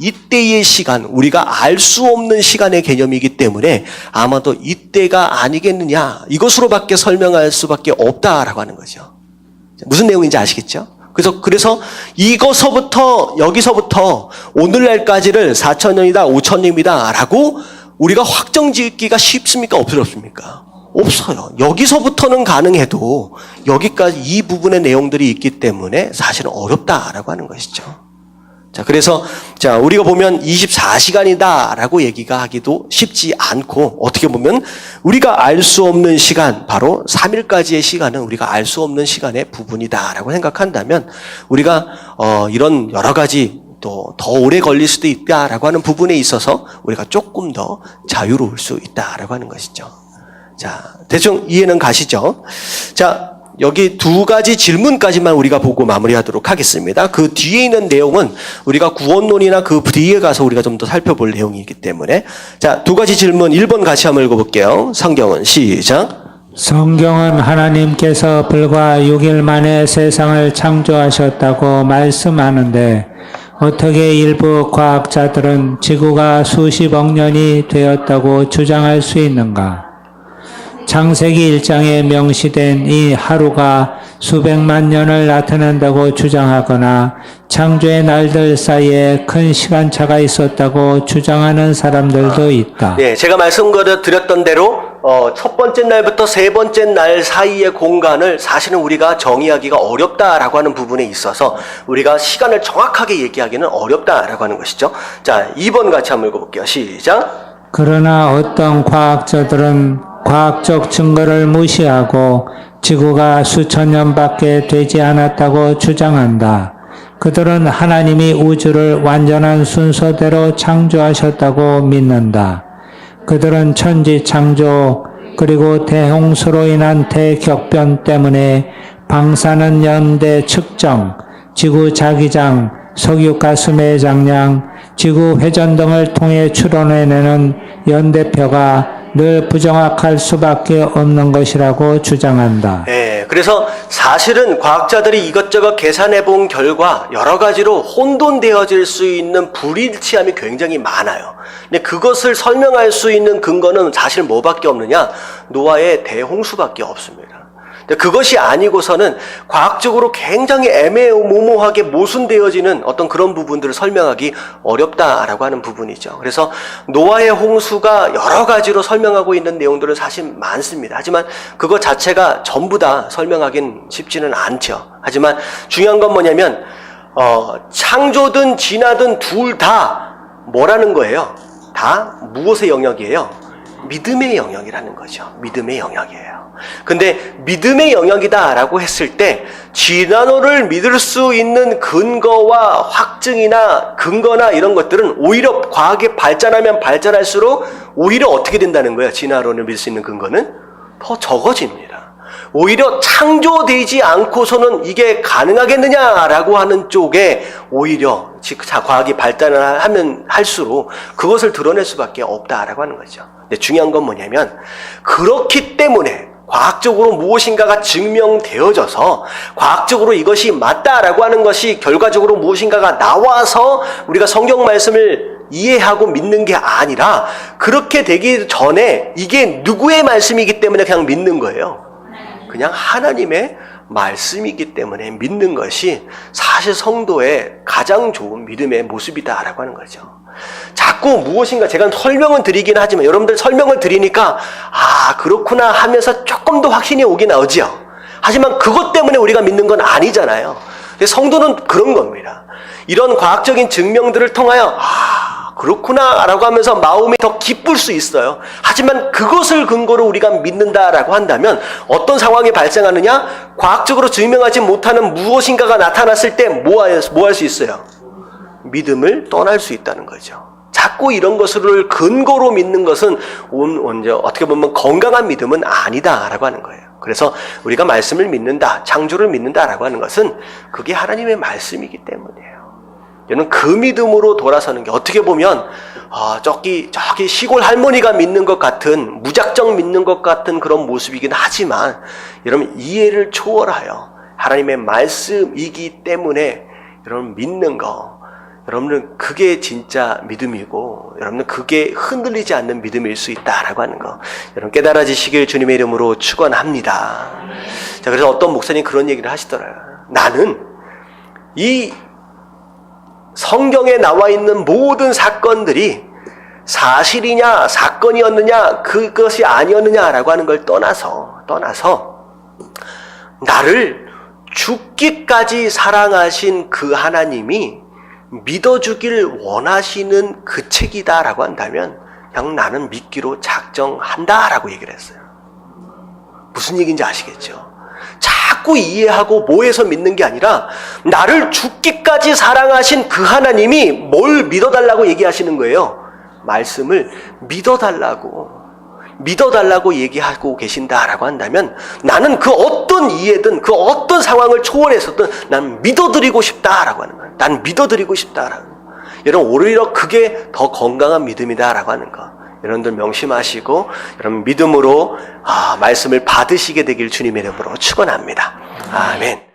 이때의 시간, 우리가 알 수 없는 시간의 개념이기 때문에 아마도 이때가 아니겠느냐, 이것으로밖에 설명할 수밖에 없다라고 하는 거죠. 무슨 내용인지 아시겠죠? 그래서 여기서부터 오늘날까지를 4,000년이다, 5,000년이다 라고 우리가 확정 짓기가 쉽습니까? 없습니까? 없어요. 여기서부터는 가능해도 여기까지 이 부분의 내용들이 있기 때문에 사실은 어렵다라고 하는 것이죠. 자, 그래서 우리가 보면 24시간이다라고 얘기가 하기도 쉽지 않고, 어떻게 보면 우리가 알 수 없는 시간, 바로 3일까지의 시간은 우리가 알 수 없는 시간의 부분이다라고 생각한다면 우리가 이런 여러 가지 또 더 오래 걸릴 수도 있다라고 하는 부분에 있어서 우리가 조금 더 자유로울 수 있다라고 하는 것이죠. 자, 대충 이해는 가시죠? 자, 여기 두 가지 질문까지만 우리가 보고 마무리하도록 하겠습니다. 그 뒤에 있는 내용은 우리가 구원론이나 그 뒤에 가서 우리가 좀 더 살펴볼 내용이기 때문에, 자, 두 가지 질문 1번 같이 한번 읽어볼게요. 성경은 시작. 성경은 하나님께서 불과 6일 만에 세상을 창조하셨다고 말씀하는데 어떻게 일부 과학자들은 지구가 수십억 년이 되었다고 주장할 수 있는가? 창세기 1장에 명시된 이 하루가 수백만 년을 나타낸다고 주장하거나 창조의 날들 사이에 큰 시간차가 있었다고 주장하는 사람들도 있다. 네, 제가 말씀드렸던 대로 첫 번째 날부터 세 번째 날 사이의 공간을 사실은 우리가 정의하기가 어렵다라고 하는 부분에 있어서 우리가 시간을 정확하게 얘기하기는 어렵다라고 하는 것이죠. 자, 2번 같이 한번 읽어볼게요. 시작. 그러나 어떤 과학자들은 과학적 증거를 무시하고 지구가 수천 년밖에 되지 않았다고 주장한다. 그들은 하나님이 우주를 완전한 순서대로 창조하셨다고 믿는다. 그들은 천지 창조 그리고 대홍수로 인한 대격변 때문에 방사능 연대 측정, 지구 자기장, 석유가스 매장량, 지구 회전 등을 통해 추론해내는 연대표가 늘 부정확할 수밖에 없는 것이라고 주장한다. 네, 그래서 사실은 과학자들이 이것저것 계산해 본 결과 여러 가지로 혼돈되어질 수 있는 불일치함이 굉장히 많아요. 근데 그것을 설명할 수 있는 근거는 사실 뭐밖에 없느냐? 노아의 대홍수밖에 없습니다. 그것이 아니고서는 과학적으로 굉장히 애매모호하게 모순되어지는 어떤 그런 부분들을 설명하기 어렵다라고 하는 부분이죠. 그래서 노아의 홍수가 여러 가지로 설명하고 있는 내용들은 사실 많습니다. 하지만 그것 자체가 전부 다 설명하기는 쉽지는 않죠. 하지만 중요한 건 뭐냐면 창조든 진화든 둘 다 뭐라는 거예요? 다 무엇의 영역이에요? 믿음의 영역이라는 거죠. 믿음의 영역이에요. 근데 믿음의 영역이다라고 했을 때 진화론을 믿을 수 있는 근거와 확증이나 근거나 이런 것들은 오히려 과학이 발전하면 발전할수록 오히려 어떻게 된다는 거예요? 진화론을 믿을 수 있는 근거는 더 적어집니다. 오히려 창조되지 않고서는 이게 가능하겠느냐라고 하는 쪽에 오히려 과학이 발전을 하면 할수록 그것을 드러낼 수밖에 없다라고 하는 거죠. 근데 중요한 건 뭐냐면 그렇기 때문에 과학적으로 무엇인가가 증명되어져서 과학적으로 이것이 맞다라고 하는 것이 결과적으로 무엇인가가 나와서 우리가 성경 말씀을 이해하고 믿는 게 아니라 그렇게 되기 전에 이게 누구의 말씀이기 때문에 그냥 믿는 거예요. 그냥 하나님의 말씀이기 때문에 믿는 것이 사실 성도의 가장 좋은 믿음의 모습이다라고 하는 거죠. 자꾸 무엇인가 제가 설명은 드리긴 하지만 여러분들 설명을 드리니까 그렇구나 하면서 조금 더 확신이 오긴 나오죠. 하지만 그것 때문에 우리가 믿는 건 아니잖아요. 성도는 그런 겁니다. 이런 과학적인 증명들을 통하여 그렇구나라고 하면서 마음이 더 기쁠 수 있어요. 하지만 그것을 근거로 우리가 믿는다라고 한다면 어떤 상황이 발생하느냐? 과학적으로 증명하지 못하는 무엇인가가 나타났을 때 뭐 할 수 있어요? 믿음을 떠날 수 있다는 거죠. 자꾸 이런 것을 근거로 믿는 것은 어떻게 보면 건강한 믿음은 아니다라고 하는 거예요. 그래서 우리가 말씀을 믿는다, 창조를 믿는다라고 하는 것은 그게 하나님의 말씀이기 때문이에요. 저는 그 믿음으로 돌아서는 게 어떻게 보면 저기 시골 할머니가 믿는 것 같은, 무작정 믿는 것 같은 그런 모습이긴 하지만 여러분 이해를 초월하여 하나님의 말씀이기 때문에 여러분 믿는 거, 여러분은 그게 진짜 믿음이고 여러분은 그게 흔들리지 않는 믿음일 수 있다라고 하는 거 여러분 깨달아지시길 주님의 이름으로 축원합니다. 자, 그래서 어떤 목사님 그런 얘기를 하시더라고요. 나는 이 성경에 나와 있는 모든 사건들이 사실이냐 사건이었느냐 그것이 아니었느냐라고 하는 걸 떠나서 나를 죽기까지 사랑하신 그 하나님이 믿어주길 원하시는 그 책이다라고 한다면 그냥 나는 믿기로 작정한다라고 얘기를 했어요. 무슨 얘기인지 아시겠죠? 자꾸 이해하고 뭐해서 믿는 게 아니라 나를 죽기까지 사랑하신 그 하나님이 뭘 믿어달라고 얘기하시는 거예요. 말씀을 믿어달라고 얘기하고 계신다라고 한다면 나는 그 어떤 이해든 그 어떤 상황을 초월해서든 난 믿어드리고 싶다라고 하는 거예요. 난 믿어드리고 싶다라는 거예요. 여러분 오히려 그게 더 건강한 믿음이다라고 하는 거 여러분들 명심하시고 여러분 믿음으로 말씀을 받으시게 되길 주님의 이름으로 축원합니다. 아멘.